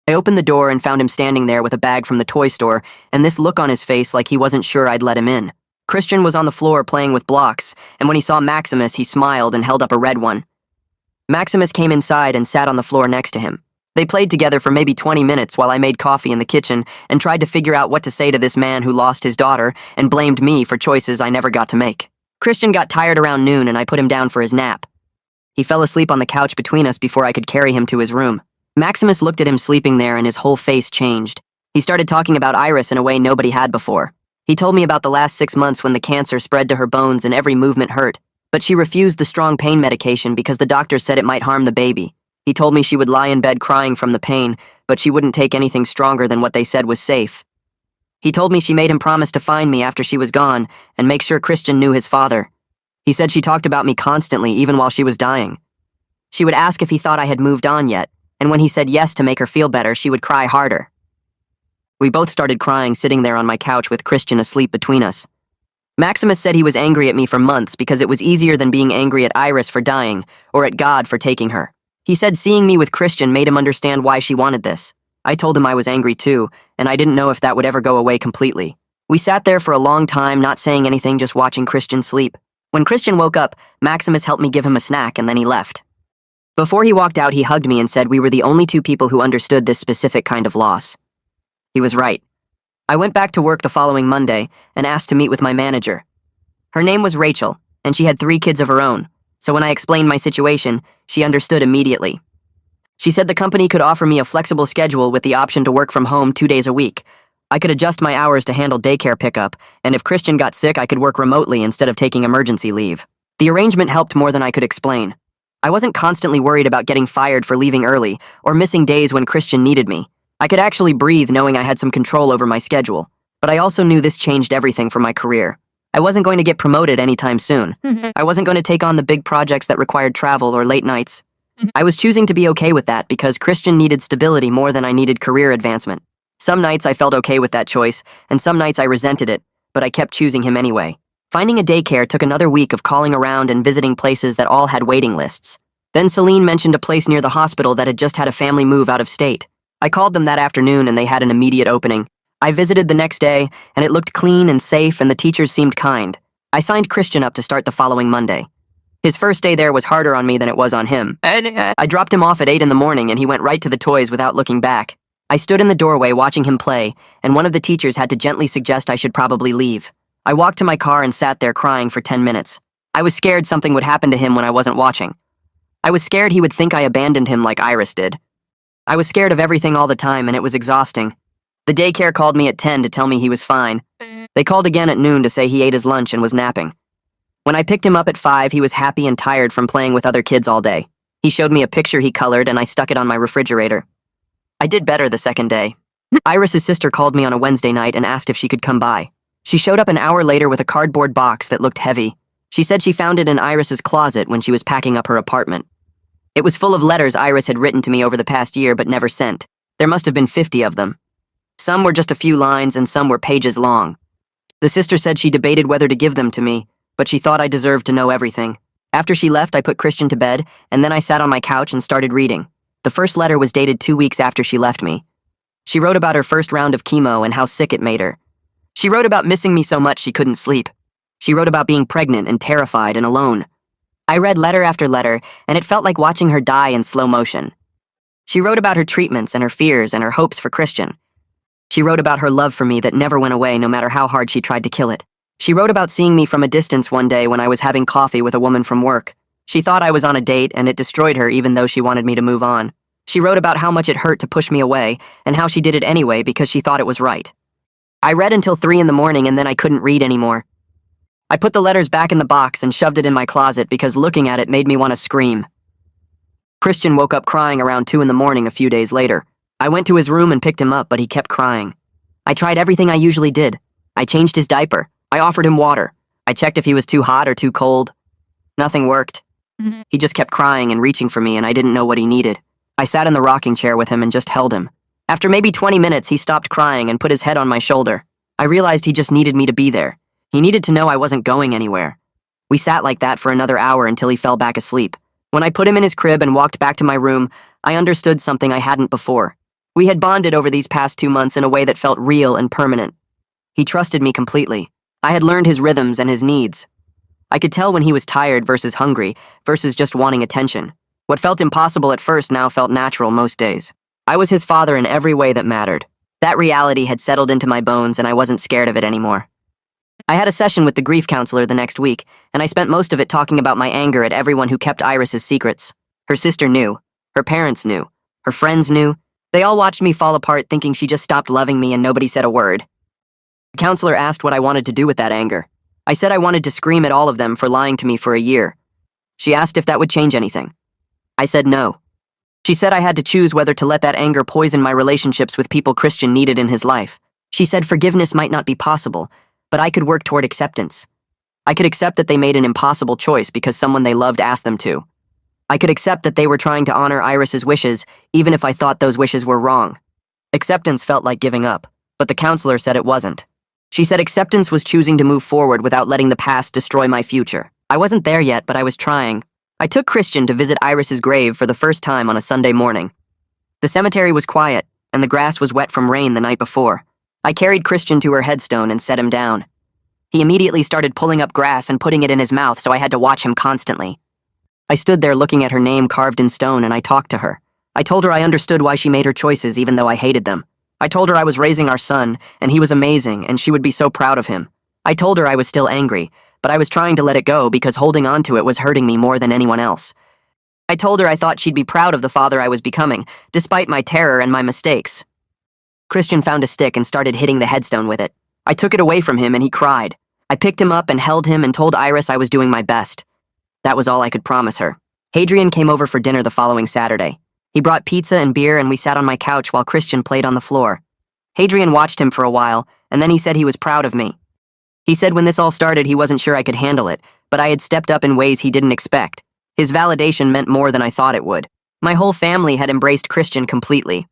I opened the door and found him standing there with a bag from the toy store and this look on his face like he wasn't sure I'd let him in. Christian was on the floor playing with blocks, and when he saw Maximus, he smiled and held up a red one. Maximus came inside and sat on the floor next to him. They played together for maybe 20 minutes while I made coffee in the kitchen and tried to figure out what to say to this man who lost his daughter and blamed me for choices I never got to make. Christian got tired around noon and I put him down for his nap. He fell asleep on the couch between us before I could carry him to his room. Maximus looked at him sleeping there and his whole face changed. He started talking about Iris in a way nobody had before. He told me about the last 6 months when the cancer spread to her bones and every movement hurt, but she refused the strong pain medication because the doctor said it might harm the baby. He told me she would lie in bed crying from the pain, but she wouldn't take anything stronger than what they said was safe. He told me she made him promise to find me after she was gone and make sure Christian knew his father. He said she talked about me constantly, even while she was dying. She would ask if he thought I had moved on yet, and when he said yes to make her feel better, she would cry harder. We both started crying sitting there on my couch with Christian asleep between us. Maximus said he was angry at me for months because it was easier than being angry at Iris for dying or at God for taking her. He said seeing me with Christian made him understand why she wanted this. I told him I was angry too, and I didn't know if that would ever go away completely. We sat there for a long time, not saying anything, just watching Christian sleep. When Christian woke up, Maximus helped me give him a snack and then he left. Before he walked out, he hugged me and said we were the only two people who understood this specific kind of loss. He was right. I went back to work the following Monday and asked to meet with my manager. Her name was Rachel, and she had 3 kids of her own, so when I explained my situation, she understood immediately. She said the company could offer me a flexible schedule with the option to work from home 2 days a week. I could adjust my hours to handle daycare pickup, and if Christian got sick, I could work remotely instead of taking emergency leave. The arrangement helped more than I could explain. I wasn't constantly worried about getting fired for leaving early or missing days when Christian needed me. I could actually breathe knowing I had some control over my schedule, but I also knew this changed everything for my career. I wasn't going to get promoted anytime soon. I wasn't going to take on the big projects that required travel or late nights. I was choosing to be okay with that because Christian needed stability more than I needed career advancement. Some nights I felt okay with that choice, and some nights I resented it, but I kept choosing him anyway. Finding a daycare took another week of calling around and visiting places that all had waiting lists. Then Celine mentioned a place near the hospital that had just had a family move out of state. I called them that afternoon and they had an immediate opening. I visited the next day, and it looked clean and safe and the teachers seemed kind. I signed Christian up to start the following Monday. His first day there was harder on me than it was on him. I dropped him off at 8 in the morning and he went right to the toys without looking back. I stood in the doorway watching him play, and one of the teachers had to gently suggest I should probably leave. I walked to my car and sat there crying for 10 minutes. I was scared something would happen to him when I wasn't watching. I was scared he would think I abandoned him like Iris did. I was scared of everything all the time, and it was exhausting. The daycare called me at 10 to tell me he was fine. They called again at noon to say he ate his lunch and was napping. When I picked him up at 5, he was happy and tired from playing with other kids all day. He showed me a picture he colored, and I stuck it on my refrigerator. I did better the second day. Iris's sister called me on a Wednesday night and asked if she could come by. She showed up an hour later with a cardboard box that looked heavy. She said she found it in Iris's closet when she was packing up her apartment. It was full of letters Iris had written to me over the past year but never sent. There must have been 50 of them. Some were just a few lines and some were pages long. The sister said she debated whether to give them to me, but she thought I deserved to know everything. After she left, I put Christian to bed, and then I sat on my couch and started reading. The first letter was dated 2 weeks after she left me. She wrote about her first round of chemo and how sick it made her. She wrote about missing me so much she couldn't sleep. She wrote about being pregnant and terrified and alone. I read letter after letter, and it felt like watching her die in slow motion. She wrote about her treatments and her fears and her hopes for Christian. She wrote about her love for me that never went away no matter how hard she tried to kill it. She wrote about seeing me from a distance one day when I was having coffee with a woman from work. She thought I was on a date, and it destroyed her even though she wanted me to move on. She wrote about how much it hurt to push me away, and how she did it anyway because she thought it was right. I read until 3 in the morning and then I couldn't read anymore. I put the letters back in the box and shoved it in my closet because looking at it made me want to scream. Christian woke up crying around 2 in the morning a few days later. I went to his room and picked him up, but he kept crying. I tried everything I usually did. I changed his diaper. I offered him water. I checked if he was too hot or too cold. Nothing worked. He just kept crying and reaching for me, and I didn't know what he needed. I sat in the rocking chair with him and just held him. After maybe 20 minutes, he stopped crying and put his head on my shoulder. I realized he just needed me to be there. He needed to know I wasn't going anywhere. We sat like that for another hour until he fell back asleep. When I put him in his crib and walked back to my room, I understood something I hadn't before. We had bonded over these past 2 months in a way that felt real and permanent. He trusted me completely. I had learned his rhythms and his needs. I could tell when he was tired versus hungry versus just wanting attention. What felt impossible at first now felt natural most days. I was his father in every way that mattered. That reality had settled into my bones and I wasn't scared of it anymore. I had a session with the grief counselor the next week, and I spent most of it talking about my anger at everyone who kept Iris's secrets. Her sister knew. Her parents knew. Her friends knew. They all watched me fall apart thinking she just stopped loving me and nobody said a word. The counselor asked what I wanted to do with that anger. I said I wanted to scream at all of them for lying to me for a year. She asked if that would change anything. I said no. She said I had to choose whether to let that anger poison my relationships with people Christian needed in his life. She said forgiveness might not be possible, but I could work toward acceptance. I could accept that they made an impossible choice because someone they loved asked them to. I could accept that they were trying to honor Iris's wishes, even if I thought those wishes were wrong. Acceptance felt like giving up, but the counselor said it wasn't. She said acceptance was choosing to move forward without letting the past destroy my future. I wasn't there yet, but I was trying. I took Christian to visit Iris's grave for the first time on a Sunday morning. The cemetery was quiet, and the grass was wet from rain the night before. I carried Christian to her headstone and set him down. He immediately started pulling up grass and putting it in his mouth, so I had to watch him constantly. I stood there looking at her name carved in stone, and I talked to her. I told her I understood why she made her choices even though I hated them. I told her I was raising our son, and he was amazing, and she would be so proud of him. I told her I was still angry, but I was trying to let it go because holding on to it was hurting me more than anyone else. I told her I thought she'd be proud of the father I was becoming, despite my terror and my mistakes. Christian found a stick and started hitting the headstone with it. I took it away from him and he cried. I picked him up and held him and told Iris I was doing my best. That was all I could promise her. Hadrian came over for dinner the following Saturday. He brought pizza and beer and we sat on my couch while Christian played on the floor. Hadrian watched him for a while, and then he said he was proud of me. He said when this all started he wasn't sure I could handle it, but I had stepped up in ways he didn't expect. His validation meant more than I thought it would. My whole family had embraced Christian completely.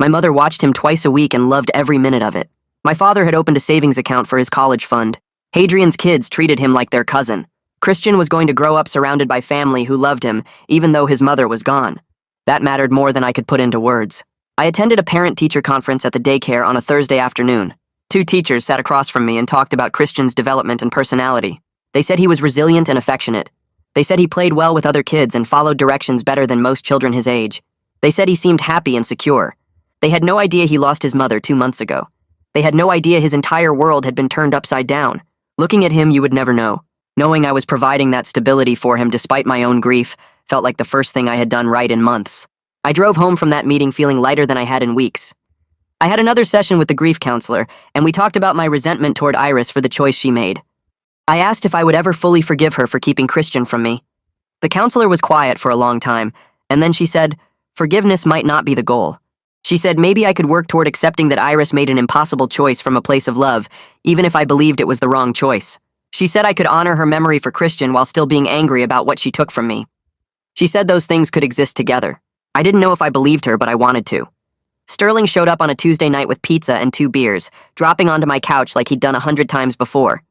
My mother watched him twice a week and loved every minute of it. My father had opened a savings account for his college fund. Hadrian's kids treated him like their cousin. Christian was going to grow up surrounded by family who loved him, even though his mother was gone. That mattered more than I could put into words. I attended a parent-teacher conference at the daycare on a Thursday afternoon. 2 teachers sat across from me and talked about Christian's development and personality. They said he was resilient and affectionate. They said he played well with other kids and followed directions better than most children his age. They said he seemed happy and secure. They had no idea he lost his mother 2 months ago. They had no idea his entire world had been turned upside down. Looking at him, you would never know. Knowing I was providing that stability for him despite my own grief felt like the first thing I had done right in months. I drove home from that meeting feeling lighter than I had in weeks. I had another session with the grief counselor, and we talked about my resentment toward Iris for the choice she made. I asked if I would ever fully forgive her for keeping Christian from me. The counselor was quiet for a long time, and then she said, forgiveness might not be the goal. She said maybe I could work toward accepting that Iris made an impossible choice from a place of love, even if I believed it was the wrong choice. She said I could honor her memory for Christian while still being angry about what she took from me. She said those things could exist together. I didn't know if I believed her, but I wanted to. Sterling showed up on a Tuesday night with pizza and 2 beers, dropping onto my couch like he'd done 100 times before.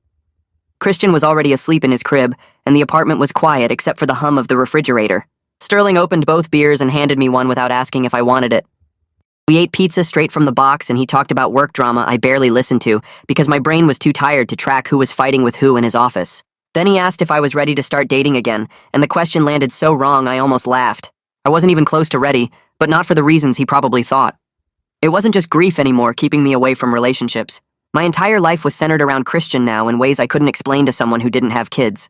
Christian was already asleep in his crib, and the apartment was quiet except for the hum of the refrigerator. Sterling opened both beers and handed me one without asking if I wanted it. We ate pizza straight from the box, and he talked about work drama I barely listened to because my brain was too tired to track who was fighting with who in his office. Then he asked if I was ready to start dating again, and the question landed so wrong I almost laughed. I wasn't even close to ready, but not for the reasons he probably thought. It wasn't just grief anymore keeping me away from relationships. My entire life was centered around Christian now in ways I couldn't explain to someone who didn't have kids.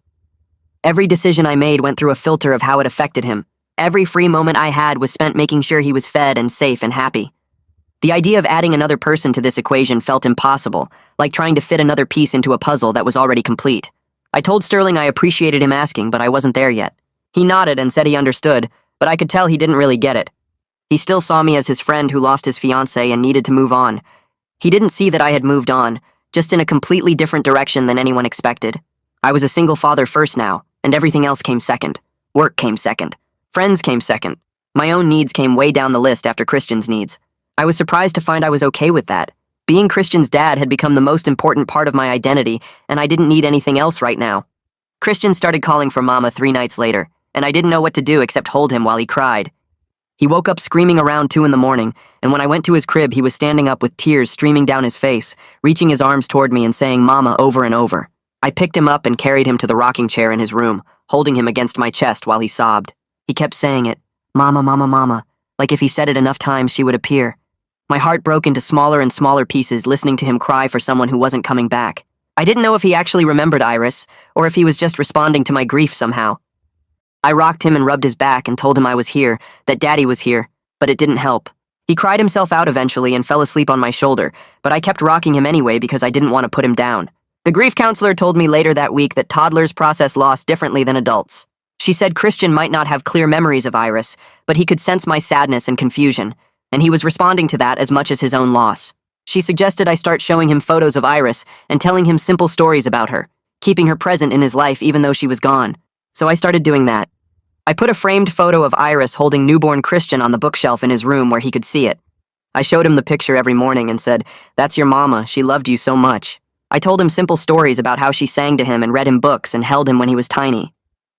Every decision I made went through a filter of how it affected him. Every free moment I had was spent making sure he was fed and safe and happy. The idea of adding another person to this equation felt impossible, like trying to fit another piece into a puzzle that was already complete. I told Sterling I appreciated him asking, but I wasn't there yet. He nodded and said he understood, but I could tell he didn't really get it. He still saw me as his friend who lost his fiancée and needed to move on. He didn't see that I had moved on, just in a completely different direction than anyone expected. I was a single father first now, and everything else came second. Work came second. Friends came second. My own needs came way down the list after Christian's needs. I was surprised to find I was okay with that. Being Christian's dad had become the most important part of my identity, and I didn't need anything else right now. Christian started calling for Mama 3 nights later, and I didn't know what to do except hold him while he cried. He woke up screaming around 2 in the morning, and when I went to his crib, he was standing up with tears streaming down his face, reaching his arms toward me and saying Mama over and over. I picked him up and carried him to the rocking chair in his room, holding him against my chest while he sobbed. He kept saying it, Mama, Mama, Mama, like if he said it enough times she would appear. My heart broke into smaller and smaller pieces listening to him cry for someone who wasn't coming back. I didn't know if he actually remembered Iris, or if he was just responding to my grief somehow. I rocked him and rubbed his back and told him I was here, that Daddy was here, but it didn't help. He cried himself out eventually and fell asleep on my shoulder, but I kept rocking him anyway because I didn't want to put him down. The grief counselor told me later that week that toddlers process loss differently than adults. She said Christian might not have clear memories of Iris, but he could sense my sadness and confusion, and he was responding to that as much as his own loss. She suggested I start showing him photos of Iris and telling him simple stories about her, keeping her present in his life even though she was gone. So I started doing that. I put a framed photo of Iris holding newborn Christian on the bookshelf in his room where he could see it. I showed him the picture every morning and said, "That's your mama, she loved you so much." I told him simple stories about how she sang to him and read him books and held him when he was tiny.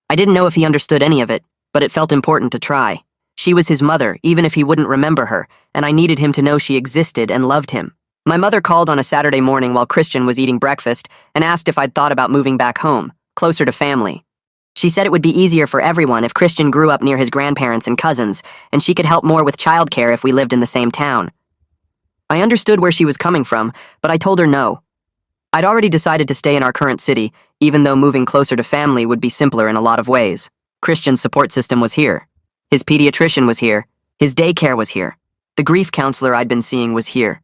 I didn't know if he understood any of it, but it felt important to try. She was his mother, even if he wouldn't remember her, and I needed him to know she existed and loved him. My mother called on a Saturday morning while Christian was eating breakfast and asked if I'd thought about moving back home, closer to family. She said it would be easier for everyone if Christian grew up near his grandparents and cousins, and she could help more with childcare if we lived in the same town. I understood where she was coming from, but I told her no. I'd already decided to stay in our current city, even though moving closer to family would be simpler in a lot of ways. Christian's support system was here. His pediatrician was here. His daycare was here. The grief counselor I'd been seeing was here.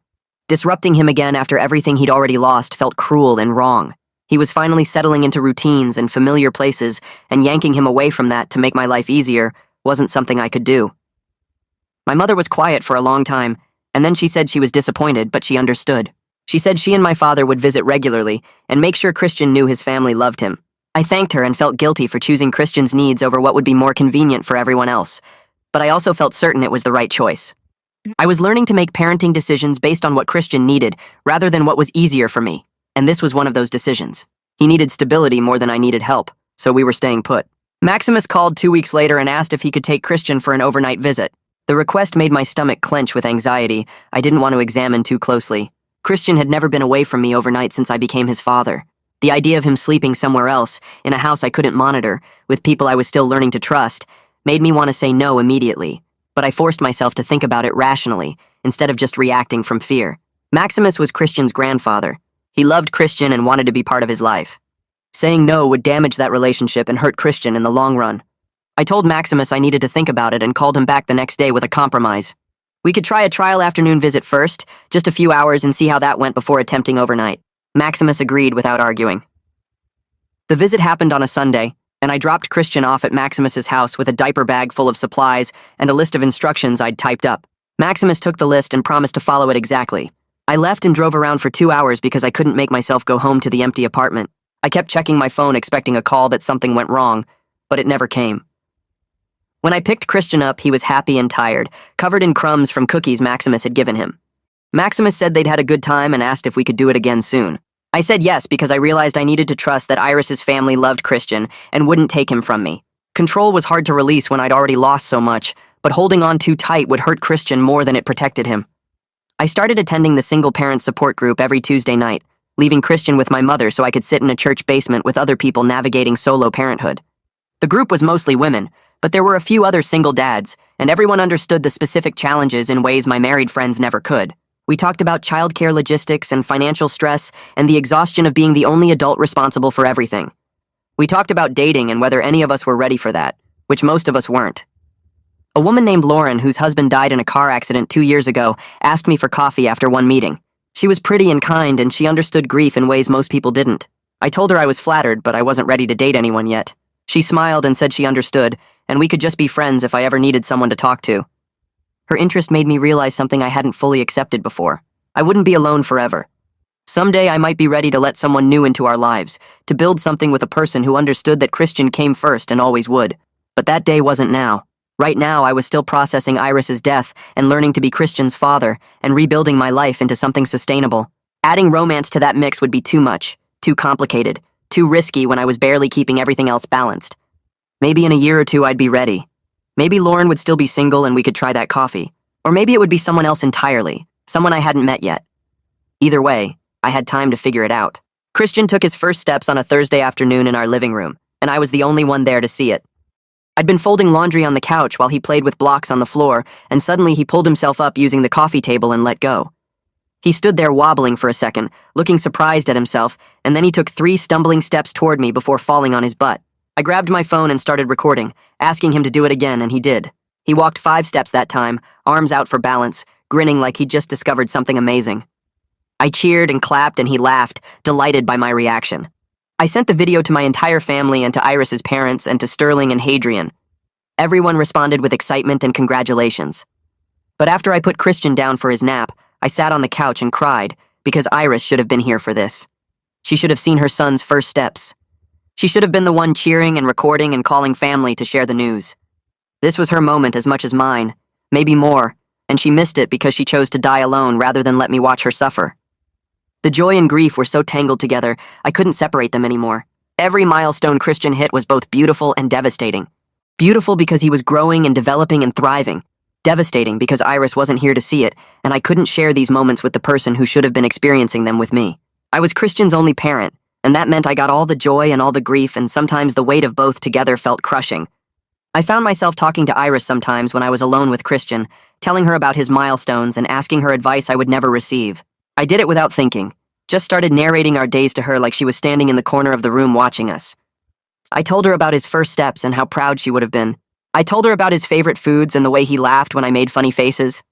Disrupting him again after everything he'd already lost felt cruel and wrong. He was finally settling into routines and familiar places, and yanking him away from that to make my life easier wasn't something I could do. My mother was quiet for a long time, and then she said she was disappointed, but she understood. She said she and my father would visit regularly and make sure Christian knew his family loved him. I thanked her and felt guilty for choosing Christian's needs over what would be more convenient for everyone else, but I also felt certain it was the right choice. I was learning to make parenting decisions based on what Christian needed rather than what was easier for me, and this was one of those decisions. He needed stability more than I needed help, so we were staying put. Maximus called 2 weeks later and asked if he could take Christian for an overnight visit. The request made my stomach clench with anxiety. I didn't want to examine too closely. Christian had never been away from me overnight since I became his father. The idea of him sleeping somewhere else, in a house I couldn't monitor, with people I was still learning to trust, made me want to say no immediately. But I forced myself to think about it rationally, instead of just reacting from fear. Maximus was Christian's grandfather. He loved Christian and wanted to be part of his life. Saying no would damage that relationship and hurt Christian in the long run. I told Maximus I needed to think about it and called him back the next day with a compromise. We could try a trial afternoon visit first, just a few hours, and see how that went before attempting overnight. Maximus agreed without arguing. The visit happened on a Sunday, and I dropped Christian off at Maximus's house with a diaper bag full of supplies and a list of instructions I'd typed up. Maximus took the list and promised to follow it exactly. I left and drove around for 2 hours because I couldn't make myself go home to the empty apartment. I kept checking my phone expecting a call that something went wrong, but it never came. When I picked Christian up, he was happy and tired, covered in crumbs from cookies Maximus had given him. Maximus said they'd had a good time and asked if we could do it again soon. I said yes because I realized I needed to trust that Iris's family loved Christian and wouldn't take him from me. Control was hard to release when I'd already lost so much, but holding on too tight would hurt Christian more than it protected him. I started attending the single-parent support group every Tuesday night, leaving Christian with my mother so I could sit in a church basement with other people navigating solo parenthood. The group was mostly women, but there were a few other single dads, and everyone understood the specific challenges in ways my married friends never could. We talked about childcare logistics and financial stress and the exhaustion of being the only adult responsible for everything. We talked about dating and whether any of us were ready for that, which most of us weren't. A woman named Lauren, whose husband died in a car accident 2 years ago, asked me for coffee after one meeting. She was pretty and kind, and she understood grief in ways most people didn't. I told her I was flattered, but I wasn't ready to date anyone yet. She smiled and said she understood, and we could just be friends if I ever needed someone to talk to. Her interest made me realize something I hadn't fully accepted before. I wouldn't be alone forever. Someday I might be ready to let someone new into our lives, to build something with a person who understood that Christian came first and always would. But that day wasn't now. Right now, I was still processing Iris's death and learning to be Christian's father and rebuilding my life into something sustainable. Adding romance to that mix would be too much, too complicated, too risky when I was barely keeping everything else balanced. Maybe in a year or two I'd be ready. Maybe Lauren would still be single and we could try that coffee. Or maybe it would be someone else entirely, someone I hadn't met yet. Either way, I had time to figure it out. Christian took his first steps on a Thursday afternoon in our living room, and I was the only one there to see it. I'd been folding laundry on the couch while he played with blocks on the floor, and suddenly he pulled himself up using the coffee table and let go. He stood there wobbling for a second, looking surprised at himself, and then he took 3 stumbling steps toward me before falling on his butt. I grabbed my phone and started recording, asking him to do it again, and he did. He walked 5 steps that time, arms out for balance, grinning like he'd just discovered something amazing. I cheered and clapped, and he laughed, delighted by my reaction. I sent the video to my entire family and to Iris's parents and to Sterling and Hadrian. Everyone responded with excitement and congratulations. But after I put Christian down for his nap, I sat on the couch and cried, because Iris should have been here for this. She should have seen her son's first steps. She should have been the one cheering and recording and calling family to share the news. This was her moment as much as mine, maybe more, and she missed it because she chose to die alone rather than let me watch her suffer. The joy and grief were so tangled together, I couldn't separate them anymore. Every milestone Christian hit was both beautiful and devastating. Beautiful because he was growing and developing and thriving. Devastating because Iris wasn't here to see it, and I couldn't share these moments with the person who should have been experiencing them with me. I was Christian's only parent, and that meant I got all the joy and all the grief, and sometimes the weight of both together felt crushing. I found myself talking to Iris sometimes when I was alone with Christian, telling her about his milestones and asking her advice I would never receive. I did it without thinking, just started narrating our days to her like she was standing in the corner of the room watching us. I told her about his first steps and how proud she would have been. I told her about his favorite foods and the way he laughed when I made funny faces.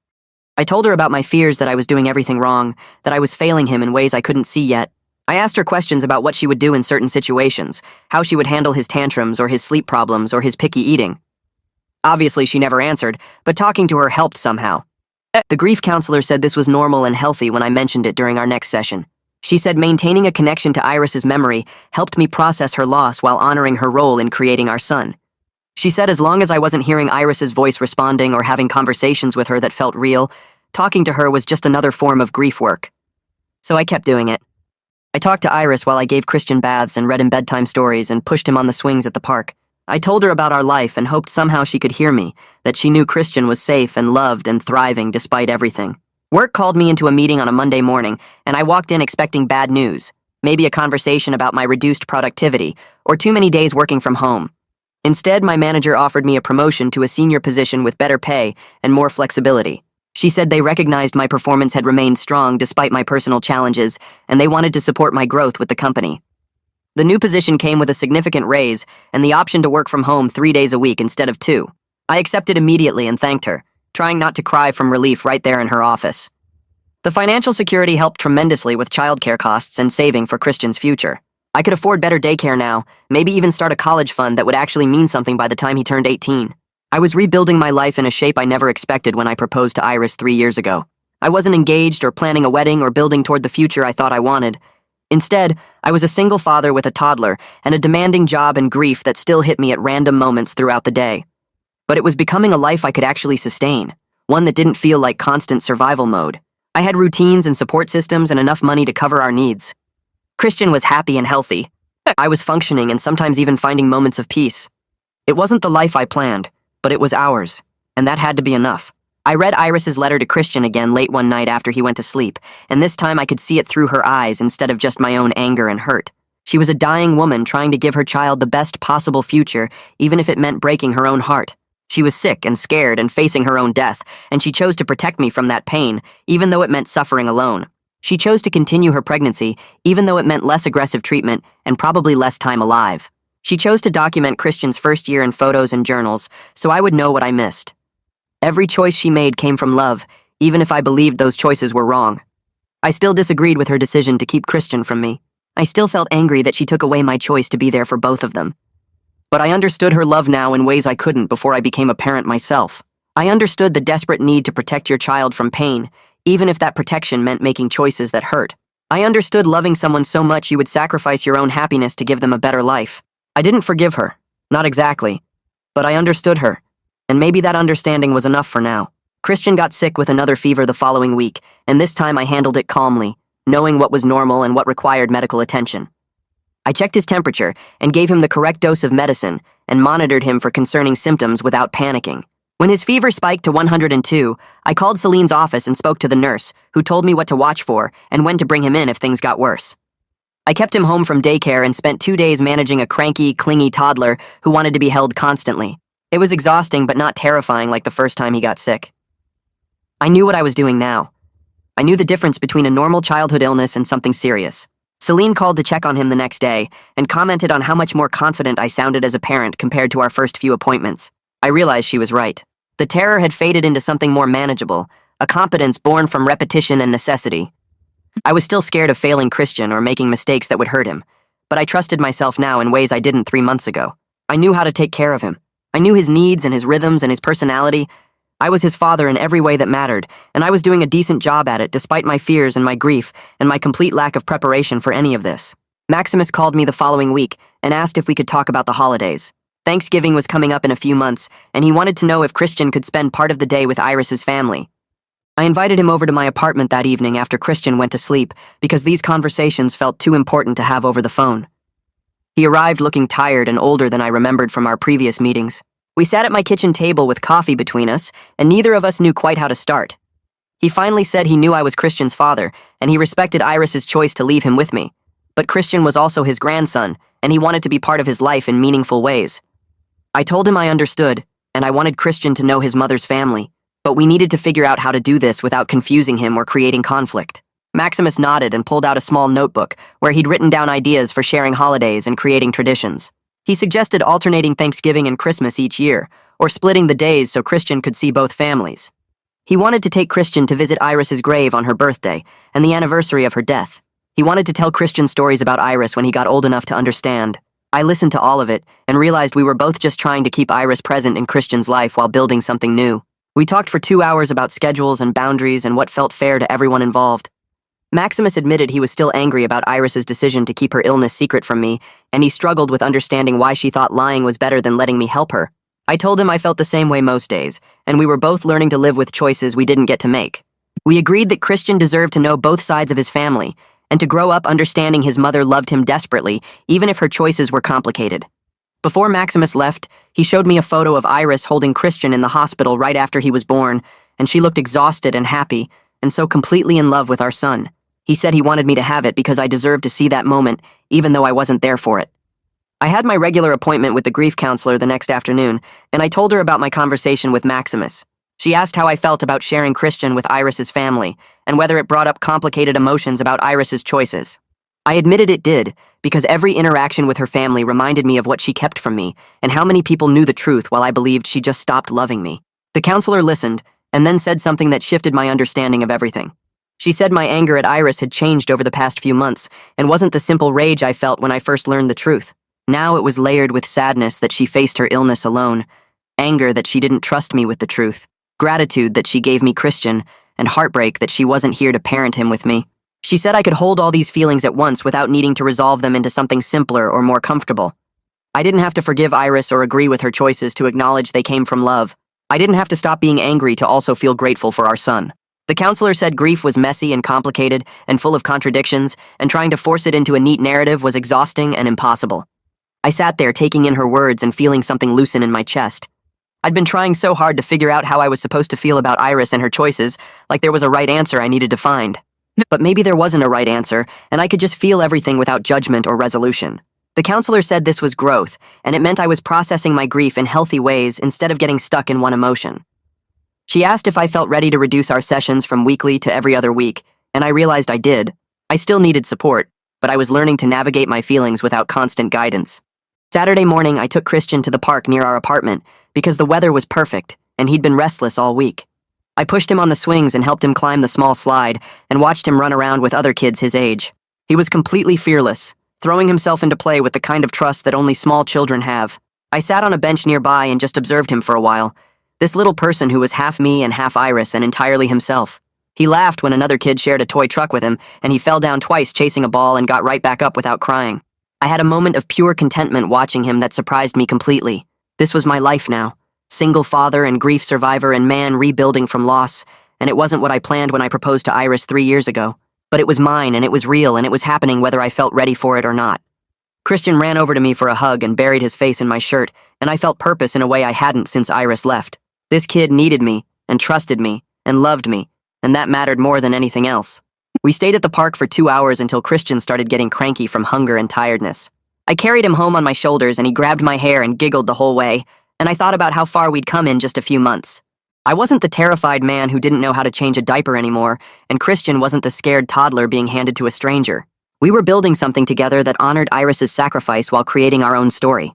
I told her about my fears that I was doing everything wrong, that I was failing him in ways I couldn't see yet. I asked her questions about what she would do in certain situations, how she would handle his tantrums or his sleep problems or his picky eating. Obviously, she never answered, but talking to her helped somehow. The grief counselor said this was normal and healthy when I mentioned it during our next session. She said maintaining a connection to Iris's memory helped me process her loss while honoring her role in creating our son. She said as long as I wasn't hearing Iris's voice responding or having conversations with her that felt real, talking to her was just another form of grief work. So I kept doing it. I talked to Iris while I gave Christian baths and read him bedtime stories and pushed him on the swings at the park. I told her about our life and hoped somehow she could hear me, that she knew Christian was safe and loved and thriving despite everything. Work called me into a meeting on a Monday morning, and I walked in expecting bad news, maybe a conversation about my reduced productivity or too many days working from home. Instead, my manager offered me a promotion to a senior position with better pay and more flexibility. She said they recognized my performance had remained strong despite my personal challenges, and they wanted to support my growth with the company. The new position came with a significant raise and the option to work from home 3 days a week instead of 2. I accepted immediately and thanked her, trying not to cry from relief right there in her office. The financial security helped tremendously with childcare costs and saving for Christian's future. I could afford better daycare now, maybe even start a college fund that would actually mean something by the time he turned 18. I was rebuilding my life in a shape I never expected when I proposed to Iris 3 years ago. I wasn't engaged or planning a wedding or building toward the future I thought I wanted. Instead, I was a single father with a toddler and a demanding job and grief that still hit me at random moments throughout the day. But it was becoming a life I could actually sustain, one that didn't feel like constant survival mode. I had routines and support systems and enough money to cover our needs. Christian was happy and healthy. I was functioning and sometimes even finding moments of peace. It wasn't the life I planned, but it was ours, and that had to be enough. I read Iris's letter to Christian again late one night after he went to sleep, and this time I could see it through her eyes instead of just my own anger and hurt. She was a dying woman trying to give her child the best possible future, even if it meant breaking her own heart. She was sick and scared and facing her own death, and she chose to protect me from that pain, even though it meant suffering alone. She chose to continue her pregnancy, even though it meant less aggressive treatment and probably less time alive. She chose to document Christian's first year in photos and journals, so I would know what I missed. Every choice she made came from love, even if I believed those choices were wrong. I still disagreed with her decision to keep Christian from me. I still felt angry that she took away my choice to be there for both of them. But I understood her love now in ways I couldn't before I became a parent myself. I understood the desperate need to protect your child from pain, even if that protection meant making choices that hurt. I understood loving someone so much you would sacrifice your own happiness to give them a better life. I didn't forgive her, not exactly, but I understood her, and maybe that understanding was enough for now. Christian got sick with another fever the following week, and this time I handled it calmly, knowing what was normal and what required medical attention. I checked his temperature and gave him the correct dose of medicine and monitored him for concerning symptoms without panicking. When his fever spiked to 102, I called Celine's office and spoke to the nurse, who told me what to watch for and when to bring him in if things got worse. I kept him home from daycare and spent 2 days managing a cranky, clingy toddler who wanted to be held constantly. It was exhausting but not terrifying like the first time he got sick. I knew what I was doing now. I knew the difference between a normal childhood illness and something serious. Celine called to check on him the next day and commented on how much more confident I sounded as a parent compared to our first few appointments. I realized she was right. The terror had faded into something more manageable, a competence born from repetition and necessity. I was still scared of failing Christian or making mistakes that would hurt him, but I trusted myself now in ways I didn't 3 months ago. I knew how to take care of him. I knew his needs and his rhythms and his personality. I was his father in every way that mattered, and I was doing a decent job at it despite my fears and my grief and my complete lack of preparation for any of this. Maximus called me the following week and asked if we could talk about the holidays. Thanksgiving was coming up in a few months, and he wanted to know if Christian could spend part of the day with Iris's family. I invited him over to my apartment that evening after Christian went to sleep because these conversations felt too important to have over the phone. He arrived looking tired and older than I remembered from our previous meetings. We sat at my kitchen table with coffee between us, and neither of us knew quite how to start. He finally said he knew I was Christian's father, and he respected Iris's choice to leave him with me. But Christian was also his grandson, and he wanted to be part of his life in meaningful ways. I told him I understood, and I wanted Christian to know his mother's family, but we needed to figure out how to do this without confusing him or creating conflict. Maximus nodded and pulled out a small notebook where he'd written down ideas for sharing holidays and creating traditions. He suggested alternating Thanksgiving and Christmas each year, or splitting the days so Christian could see both families. He wanted to take Christian to visit Iris's grave on her birthday and the anniversary of her death. He wanted to tell Christian stories about Iris when he got old enough to understand. I listened to all of it and realized we were both just trying to keep Iris present in Christian's life while building something new. We talked for 2 hours about schedules and boundaries and what felt fair to everyone involved. Maximus admitted he was still angry about Iris's decision to keep her illness secret from me, and he struggled with understanding why she thought lying was better than letting me help her. I told him I felt the same way most days, and we were both learning to live with choices we didn't get to make. We agreed that Christian deserved to know both sides of his family, and to grow up understanding his mother loved him desperately, even if her choices were complicated. Before Maximus left, he showed me a photo of Iris holding Christian in the hospital right after he was born, and she looked exhausted and happy, and so completely in love with our son. He said he wanted me to have it because I deserved to see that moment, even though I wasn't there for it. I had my regular appointment with the grief counselor the next afternoon, and I told her about my conversation with Maximus. She asked how I felt about sharing Christian with Iris's family, and whether it brought up complicated emotions about Iris's choices. I admitted it did, because every interaction with her family reminded me of what she kept from me, and how many people knew the truth while I believed she just stopped loving me. The counselor listened, and then said something that shifted my understanding of everything. She said my anger at Iris had changed over the past few months, and wasn't the simple rage I felt when I first learned the truth. Now it was layered with sadness that she faced her illness alone, anger that she didn't trust me with the truth, gratitude that she gave me Christian, and heartbreak that she wasn't here to parent him with me. She said I could hold all these feelings at once without needing to resolve them into something simpler or more comfortable. I didn't have to forgive Iris or agree with her choices to acknowledge they came from love. I didn't have to stop being angry to also feel grateful for our son. The counselor said grief was messy and complicated and full of contradictions, and trying to force it into a neat narrative was exhausting and impossible. I sat there taking in her words and feeling something loosen in my chest. I'd been trying so hard to figure out how I was supposed to feel about Iris and her choices, like there was a right answer I needed to find. But maybe there wasn't a right answer, and I could just feel everything without judgment or resolution. The counselor said this was growth, and it meant I was processing my grief in healthy ways instead of getting stuck in one emotion. She asked if I felt ready to reduce our sessions from weekly to every other week, and I realized I did. I still needed support, but I was learning to navigate my feelings without constant guidance. Saturday morning, I took Christian to the park near our apartment because the weather was perfect, and he'd been restless all week. I pushed him on the swings and helped him climb the small slide and watched him run around with other kids his age. He was completely fearless, throwing himself into play with the kind of trust that only small children have. I sat on a bench nearby and just observed him for a while. This little person who was half me and half Iris and entirely himself. He laughed when another kid shared a toy truck with him, and he fell down twice chasing a ball and got right back up without crying. I had a moment of pure contentment watching him that surprised me completely. This was my life now. Single father and grief survivor and man rebuilding from loss, and it wasn't what I planned when I proposed to Iris 3 years ago. But it was mine, and it was real, and it was happening whether I felt ready for it or not. Christian ran over to me for a hug and buried his face in my shirt, and I felt purpose in a way I hadn't since Iris left. This kid needed me, and trusted me, and loved me, and that mattered more than anything else. We stayed at the park for 2 hours until Christian started getting cranky from hunger and tiredness. I carried him home on my shoulders, and he grabbed my hair and giggled the whole way, and I thought about how far we'd come in just a few months. I wasn't the terrified man who didn't know how to change a diaper anymore, and Christian wasn't the scared toddler being handed to a stranger. We were building something together that honored Iris's sacrifice while creating our own story.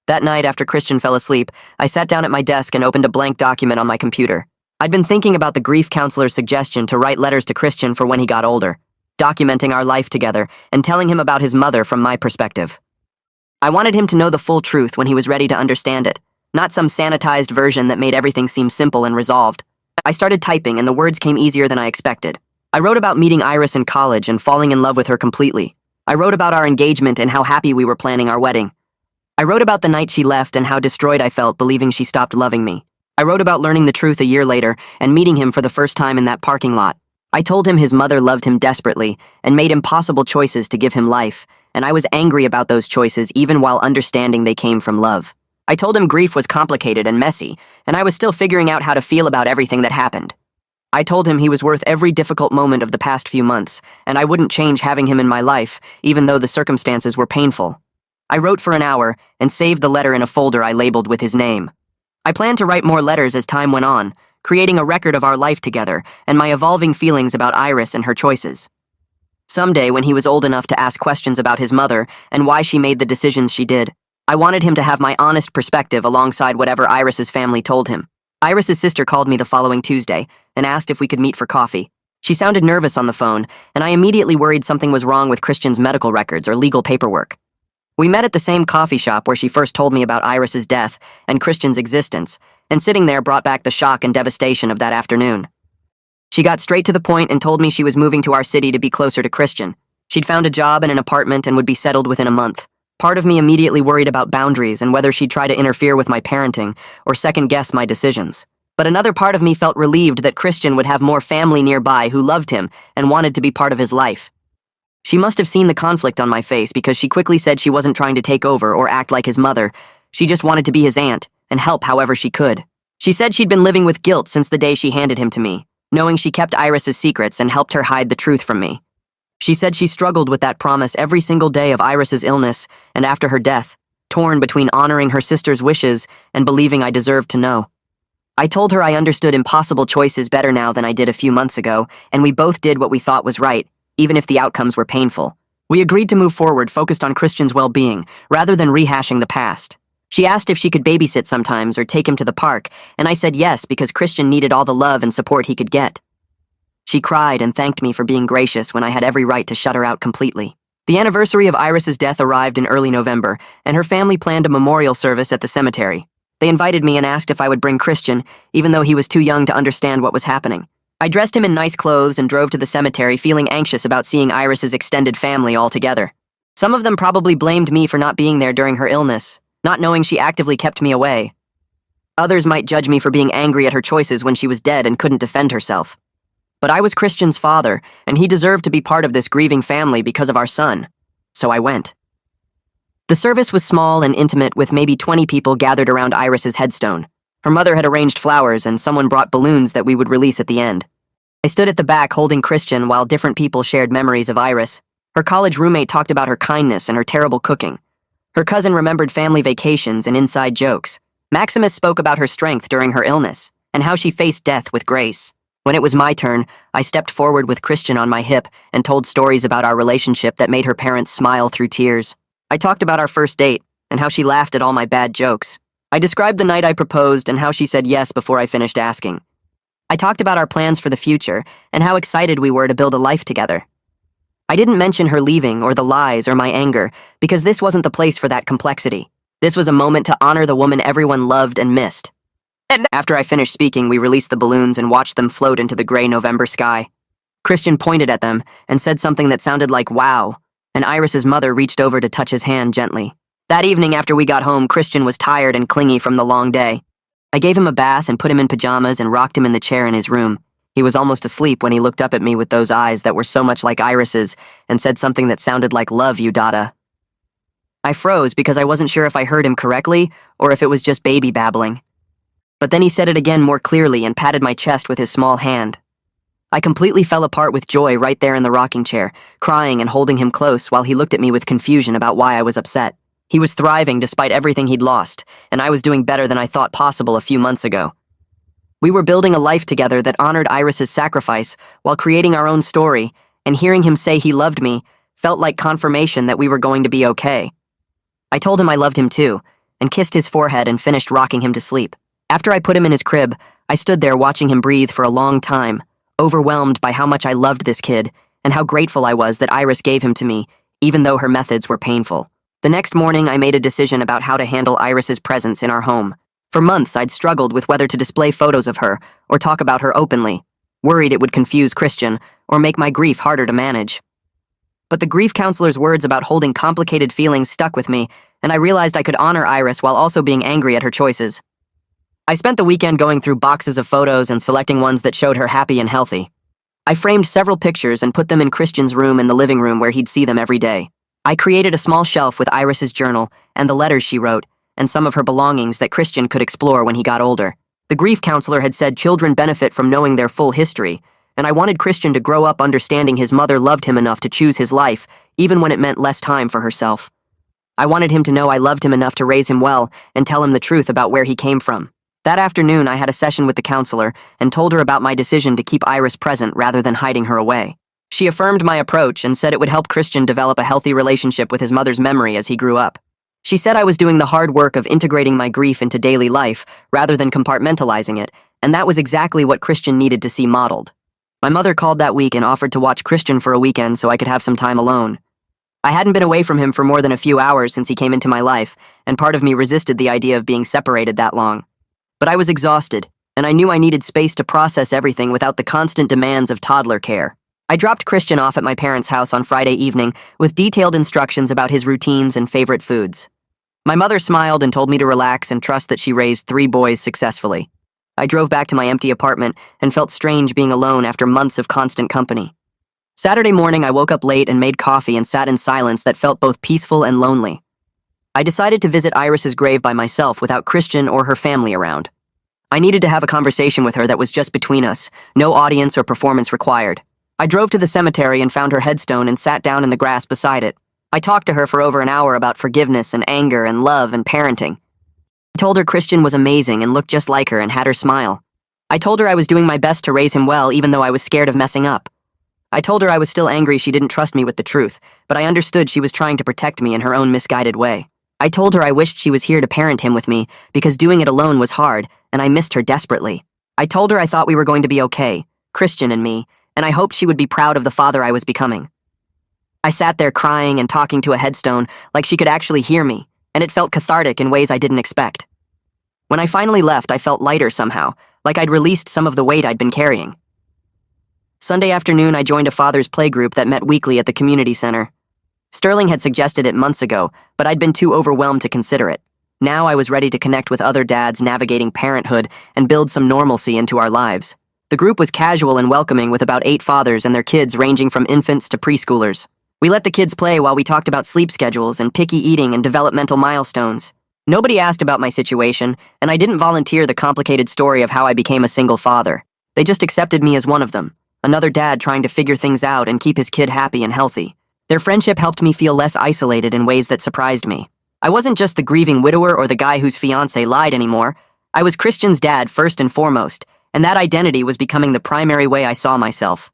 That night, after Christian fell asleep, I sat down at my desk and opened a blank document on my computer. I'd been thinking about the grief counselor's suggestion to write letters to Christian for when he got older, documenting our life together and telling him about his mother from my perspective. I wanted him to know the full truth when he was ready to understand it, not some sanitized version that made everything seem simple and resolved. I started typing, and the words came easier than I expected. I wrote about meeting Iris in college and falling in love with her completely. I wrote about our engagement and how happy we were planning our wedding. I wrote about the night she left and how destroyed I felt believing she stopped loving me. I wrote about learning the truth a year later and meeting him for the first time in that parking lot. I told him his mother loved him desperately and made impossible choices to give him life, and I was angry about those choices even while understanding they came from love. I told him grief was complicated and messy, and I was still figuring out how to feel about everything that happened. I told him he was worth every difficult moment of the past few months, and I wouldn't change having him in my life, even though the circumstances were painful. I wrote for an hour and saved the letter in a folder I labeled with his name. I planned to write more letters as time went on, creating a record of our life together and my evolving feelings about Iris and her choices. Someday, when he was old enough to ask questions about his mother and why she made the decisions she did, I wanted him to have my honest perspective alongside whatever Iris's family told him. Iris's sister called me the following Tuesday and asked if we could meet for coffee. She sounded nervous on the phone, and I immediately worried something was wrong with Christian's medical records or legal paperwork. We met at the same coffee shop where she first told me about Iris's death and Christian's existence, and sitting there brought back the shock and devastation of that afternoon. She got straight to the point and told me she was moving to our city to be closer to Christian. She'd found a job and an apartment and would be settled within a month. Part of me immediately worried about boundaries and whether she'd try to interfere with my parenting or second-guess my decisions. But another part of me felt relieved that Christian would have more family nearby who loved him and wanted to be part of his life. She must have seen the conflict on my face because she quickly said she wasn't trying to take over or act like his mother. She just wanted to be his aunt and help however she could. She said she'd been living with guilt since the day she handed him to me, knowing she kept Iris's secrets and helped her hide the truth from me. She said she struggled with that promise every single day of Iris's illness and after her death, torn between honoring her sister's wishes and believing I deserved to know. I told her I understood impossible choices better now than I did a few months ago, and we both did what we thought was right, even if the outcomes were painful. We agreed to move forward focused on Christian's well-being, rather than rehashing the past. She asked if she could babysit sometimes or take him to the park, and I said yes because Christian needed all the love and support he could get. She cried and thanked me for being gracious when I had every right to shut her out completely. The anniversary of Iris's death arrived in early November, and her family planned a memorial service at the cemetery. They invited me and asked if I would bring Christian, even though he was too young to understand what was happening. I dressed him in nice clothes and drove to the cemetery feeling anxious about seeing Iris's extended family all together. Some of them probably blamed me for not being there during her illness, not knowing she actively kept me away. Others might judge me for being angry at her choices when she was dead and couldn't defend herself. But I was Christian's father, and he deserved to be part of this grieving family because of our son. So I went. The service was small and intimate with maybe 20 people gathered around Iris's headstone. Her mother had arranged flowers and someone brought balloons that we would release at the end. I stood at the back holding Christian while different people shared memories of Iris. Her college roommate talked about her kindness and her terrible cooking. Her cousin remembered family vacations and inside jokes. Maximus spoke about her strength during her illness and how she faced death with grace. When it was my turn, I stepped forward with Christian on my hip and told stories about our relationship that made her parents smile through tears. I talked about our first date and how she laughed at all my bad jokes. I described the night I proposed and how she said yes before I finished asking. I talked about our plans for the future and how excited we were to build a life together. I didn't mention her leaving or the lies or my anger because this wasn't the place for that complexity. This was a moment to honor the woman everyone loved and missed. And after I finished speaking, we released the balloons and watched them float into the gray November sky. Christian pointed at them and said something that sounded like wow, and Iris's mother reached over to touch his hand gently. That evening after we got home, Christian was tired and clingy from the long day. I gave him a bath and put him in pajamas and rocked him in the chair in his room. He was almost asleep when he looked up at me with those eyes that were so much like Iris's and said something that sounded like love you, Dada. I froze because I wasn't sure if I heard him correctly or if it was just baby babbling. But then he said it again more clearly and patted my chest with his small hand. I completely fell apart with joy right there in the rocking chair, crying and holding him close while he looked at me with confusion about why I was upset. He was thriving despite everything he'd lost, and I was doing better than I thought possible a few months ago. We were building a life together that honored Iris's sacrifice while creating our own story, and hearing him say he loved me felt like confirmation that we were going to be okay. I told him I loved him too, and kissed his forehead and finished rocking him to sleep. After I put him in his crib, I stood there watching him breathe for a long time, overwhelmed by how much I loved this kid and how grateful I was that Iris gave him to me, even though her methods were painful. The next morning, I made a decision about how to handle Iris's presence in our home. For months, I'd struggled with whether to display photos of her or talk about her openly, worried it would confuse Christian or make my grief harder to manage. But the grief counselor's words about holding complicated feelings stuck with me, and I realized I could honor Iris while also being angry at her choices. I spent the weekend going through boxes of photos and selecting ones that showed her happy and healthy. I framed several pictures and put them in Christian's room in the living room where he'd see them every day. I created a small shelf with Iris's journal and the letters she wrote, and some of her belongings that Christian could explore when he got older. The grief counselor had said children benefit from knowing their full history, and I wanted Christian to grow up understanding his mother loved him enough to choose his life, even when it meant less time for herself. I wanted him to know I loved him enough to raise him well and tell him the truth about where he came from. That afternoon, I had a session with the counselor and told her about my decision to keep Iris present rather than hiding her away. She affirmed my approach and said it would help Christian develop a healthy relationship with his mother's memory as he grew up. She said I was doing the hard work of integrating my grief into daily life rather than compartmentalizing it, and that was exactly what Christian needed to see modeled. My mother called that week and offered to watch Christian for a weekend so I could have some time alone. I hadn't been away from him for more than a few hours since he came into my life, and part of me resisted the idea of being separated that long. But I was exhausted, and I knew I needed space to process everything without the constant demands of toddler care. I dropped Christian off at my parents' house on Friday evening with detailed instructions about his routines and favorite foods. My mother smiled and told me to relax and trust that she raised 3 boys successfully. I drove back to my empty apartment and felt strange being alone after months of constant company. Saturday morning, I woke up late and made coffee and sat in silence that felt both peaceful and lonely. I decided to visit Iris's grave by myself without Christian or her family around. I needed to have a conversation with her that was just between us, no audience or performance required. I drove to the cemetery and found her headstone and sat down in the grass beside it. I talked to her for over an hour about forgiveness and anger and love and parenting. I told her Christian was amazing and looked just like her and had her smile. I told her I was doing my best to raise him well even though I was scared of messing up. I told her I was still angry she didn't trust me with the truth, but I understood she was trying to protect me in her own misguided way. I told her I wished she was here to parent him with me because doing it alone was hard, and I missed her desperately. I told her I thought we were going to be okay, Christian and me, and I hoped she would be proud of the father I was becoming. I sat there crying and talking to a headstone like she could actually hear me, and it felt cathartic in ways I didn't expect. When I finally left, I felt lighter somehow, like I'd released some of the weight I'd been carrying. Sunday afternoon, I joined a father's playgroup that met weekly at the community center. Sterling had suggested it months ago, but I'd been too overwhelmed to consider it. Now I was ready to connect with other dads navigating parenthood and build some normalcy into our lives. The group was casual and welcoming with about 8 fathers and their kids ranging from infants to preschoolers. We let the kids play while we talked about sleep schedules and picky eating and developmental milestones. Nobody asked about my situation, and I didn't volunteer the complicated story of how I became a single father. They just accepted me as one of them, another dad trying to figure things out and keep his kid happy and healthy. Their friendship helped me feel less isolated in ways that surprised me. I wasn't just the grieving widower or the guy whose fiancée lied anymore. I was Christian's dad first and foremost, and that identity was becoming the primary way I saw myself.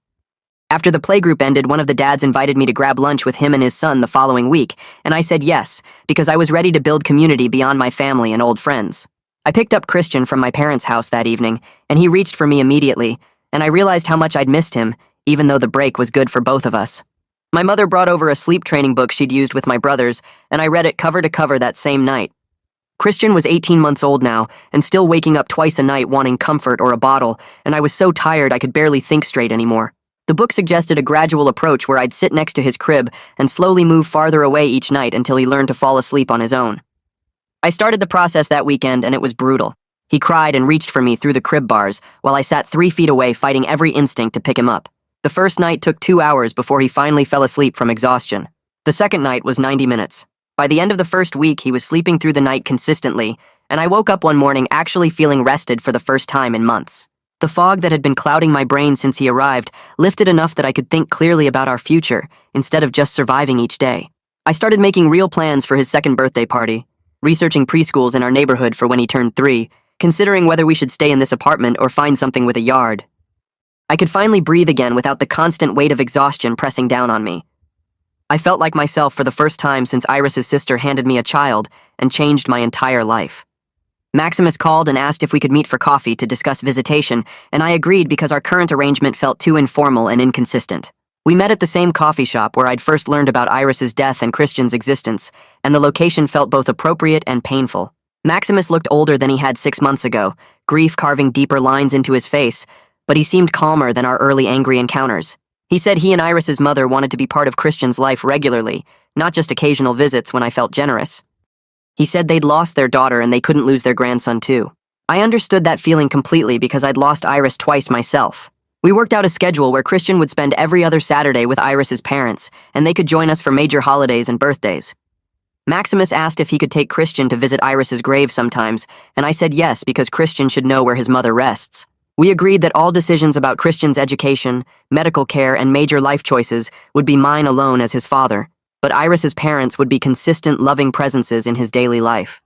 After the playgroup ended, one of the dads invited me to grab lunch with him and his son the following week, and I said yes, because I was ready to build community beyond my family and old friends. I picked up Christian from my parents' house that evening, and he reached for me immediately, and I realized how much I'd missed him, even though the break was good for both of us. My mother brought over a sleep training book she'd used with my brothers, and I read it cover to cover that same night. Christian was 18 months old now, and still waking up twice a night wanting comfort or a bottle, and I was so tired I could barely think straight anymore. The book suggested a gradual approach where I'd sit next to his crib and slowly move farther away each night until he learned to fall asleep on his own. I started the process that weekend, and it was brutal. He cried and reached for me through the crib bars, while I sat 3 feet away fighting every instinct to pick him up. The first night took 2 hours before he finally fell asleep from exhaustion. The second night was 90 minutes. By the end of the first week, he was sleeping through the night consistently, and I woke up one morning actually feeling rested for the first time in months. The fog that had been clouding my brain since he arrived lifted enough that I could think clearly about our future, instead of just surviving each day. I started making real plans for his second birthday party, researching preschools in our neighborhood for when he turned 3, considering whether we should stay in this apartment or find something with a yard. I could finally breathe again without the constant weight of exhaustion pressing down on me. I felt like myself for the first time since Iris's sister handed me a child and changed my entire life. Maximus called and asked if we could meet for coffee to discuss visitation, and I agreed because our current arrangement felt too informal and inconsistent. We met at the same coffee shop where I'd first learned about Iris's death and Christian's existence, and the location felt both appropriate and painful. Maximus looked older than he had 6 months ago, grief carving deeper lines into his face, but he seemed calmer than our early angry encounters. He said he and Iris's mother wanted to be part of Christian's life regularly, not just occasional visits when I felt generous. He said they'd lost their daughter and they couldn't lose their grandson too. I understood that feeling completely because I'd lost Iris twice myself. We worked out a schedule where Christian would spend every other Saturday with Iris's parents, and they could join us for major holidays and birthdays. Maximus asked if he could take Christian to visit Iris's grave sometimes, and I said yes because Christian should know where his mother rests. We agreed that all decisions about Christian's education, medical care, and major life choices would be mine alone as his father, but Iris's parents would be consistent, loving presences in his daily life.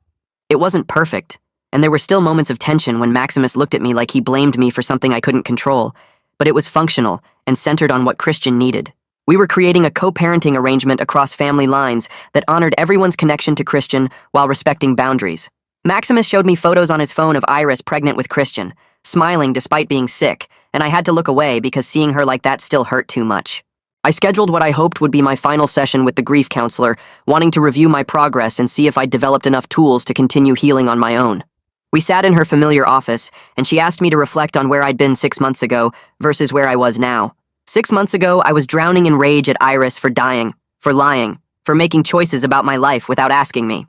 It wasn't perfect, and there were still moments of tension when Maximus looked at me like he blamed me for something I couldn't control, but it was functional and centered on what Christian needed. We were creating a co-parenting arrangement across family lines that honored everyone's connection to Christian while respecting boundaries. Maximus showed me photos on his phone of Iris pregnant with Christian, smiling despite being sick, and I had to look away because seeing her like that still hurt too much. I scheduled what I hoped would be my final session with the grief counselor, wanting to review my progress and see if I'd developed enough tools to continue healing on my own. We sat in her familiar office, and she asked me to reflect on where I'd been 6 months ago versus where I was now. 6 months ago, I was drowning in rage at Iris for dying, for lying, for making choices about my life without asking me.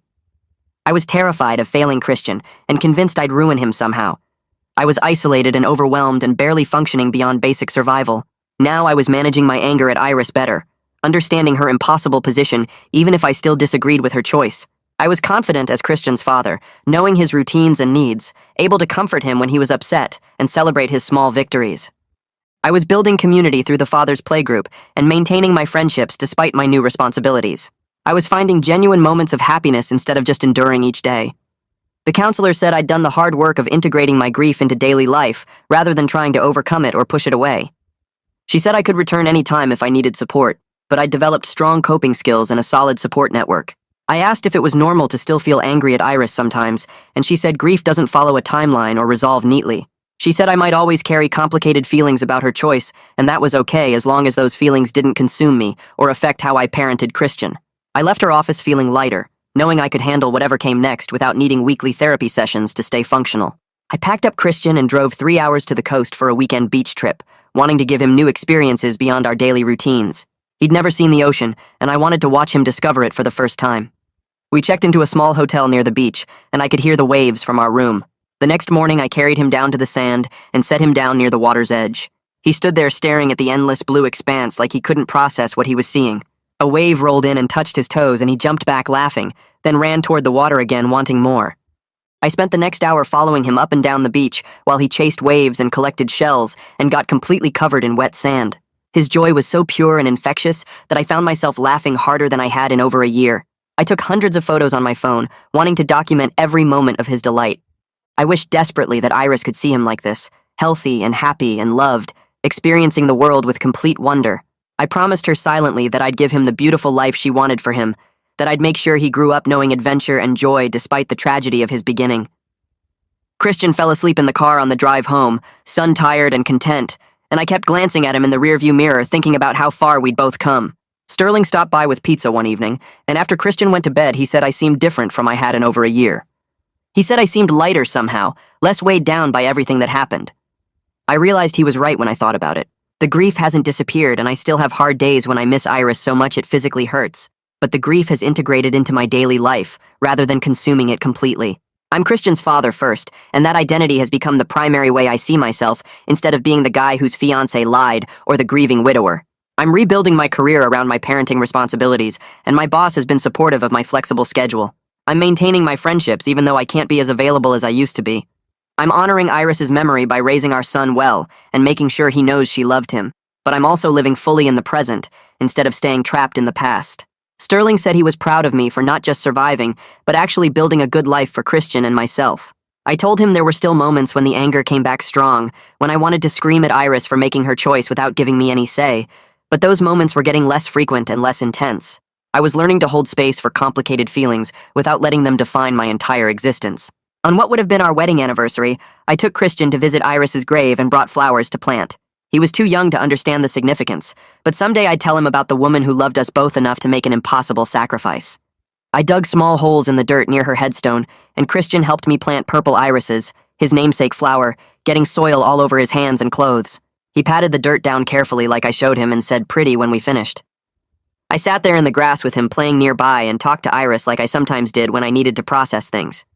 I was terrified of failing Christian and convinced I'd ruin him somehow. I was isolated and overwhelmed and barely functioning beyond basic survival. Now I was managing my anger at Iris better, understanding her impossible position even if I still disagreed with her choice. I was confident as Christian's father, knowing his routines and needs, able to comfort him when he was upset and celebrate his small victories. I was building community through the father's playgroup and maintaining my friendships despite my new responsibilities. I was finding genuine moments of happiness instead of just enduring each day. The counselor said I'd done the hard work of integrating my grief into daily life rather than trying to overcome it or push it away. She said I could return any time if I needed support, but I'd developed strong coping skills and a solid support network. I asked if it was normal to still feel angry at Iris sometimes, and she said grief doesn't follow a timeline or resolve neatly. She said I might always carry complicated feelings about her choice, and that was okay as long as those feelings didn't consume me or affect how I parented Christian. I left her office feeling lighter, knowing I could handle whatever came next without needing weekly therapy sessions to stay functional. I packed up Christian and drove 3 hours to the coast for a weekend beach trip, wanting to give him new experiences beyond our daily routines. He'd never seen the ocean, and I wanted to watch him discover it for the first time. We checked into a small hotel near the beach, and I could hear the waves from our room. The next morning, I carried him down to the sand and set him down near the water's edge. He stood there staring at the endless blue expanse like he couldn't process what he was seeing. A wave rolled in and touched his toes, and he jumped back laughing, then ran toward the water again, wanting more. I spent the next hour following him up and down the beach while he chased waves and collected shells and got completely covered in wet sand. His joy was so pure and infectious that I found myself laughing harder than I had in over a year. I took hundreds of photos on my phone, wanting to document every moment of his delight. I wished desperately that Iris could see him like this, healthy and happy and loved, experiencing the world with complete wonder. I promised her silently that I'd give him the beautiful life she wanted for him, that I'd make sure he grew up knowing adventure and joy despite the tragedy of his beginning. Christian fell asleep in the car on the drive home, sun-tired and content, and I kept glancing at him in the rearview mirror thinking about how far we'd both come. Sterling stopped by with pizza one evening, and after Christian went to bed, he said I seemed different from I had in over a year. He said I seemed lighter somehow, less weighed down by everything that happened. I realized he was right when I thought about it. The grief hasn't disappeared, and I still have hard days when I miss Iris so much it physically hurts. But the grief has integrated into my daily life, rather than consuming it completely. I'm Christian's father first, and that identity has become the primary way I see myself, instead of being the guy whose fiancée lied or the grieving widower. I'm rebuilding my career around my parenting responsibilities, and my boss has been supportive of my flexible schedule. I'm maintaining my friendships even though I can't be as available as I used to be. I'm honoring Iris's memory by raising our son well and making sure he knows she loved him. But I'm also living fully in the present instead of staying trapped in the past. Sterling said he was proud of me for not just surviving, but actually building a good life for Christian and myself. I told him there were still moments when the anger came back strong, when I wanted to scream at Iris for making her choice without giving me any say, but those moments were getting less frequent and less intense. I was learning to hold space for complicated feelings without letting them define my entire existence. On what would have been our wedding anniversary, I took Christian to visit Iris's grave and brought flowers to plant. He was too young to understand the significance, but someday I'd tell him about the woman who loved us both enough to make an impossible sacrifice. I dug small holes in the dirt near her headstone, and Christian helped me plant purple irises, his namesake flower, getting soil all over his hands and clothes. He patted the dirt down carefully like I showed him and said pretty when we finished. I sat there in the grass with him playing nearby and talked to Iris like I sometimes did when I needed to process things.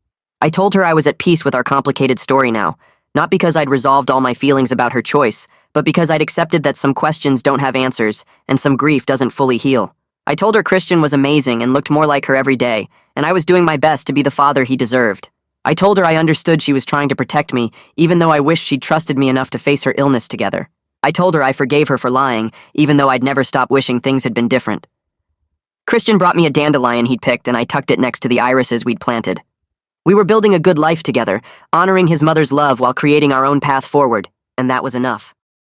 I told her I was at peace with our complicated story now, not because I'd resolved all my feelings about her choice, but because I'd accepted that some questions don't have answers and some grief doesn't fully heal. I told her Christian was amazing and looked more like her every day, and I was doing my best to be the father he deserved. I told her I understood she was trying to protect me, even though I wished she'd trusted me enough to face her illness together. I told her I forgave her for lying, even though I'd never stop wishing things had been different. Christian brought me a dandelion he'd picked, and I tucked it next to the irises we'd planted. We were building a good life together, honoring his mother's love while creating our own path forward, and that was enough.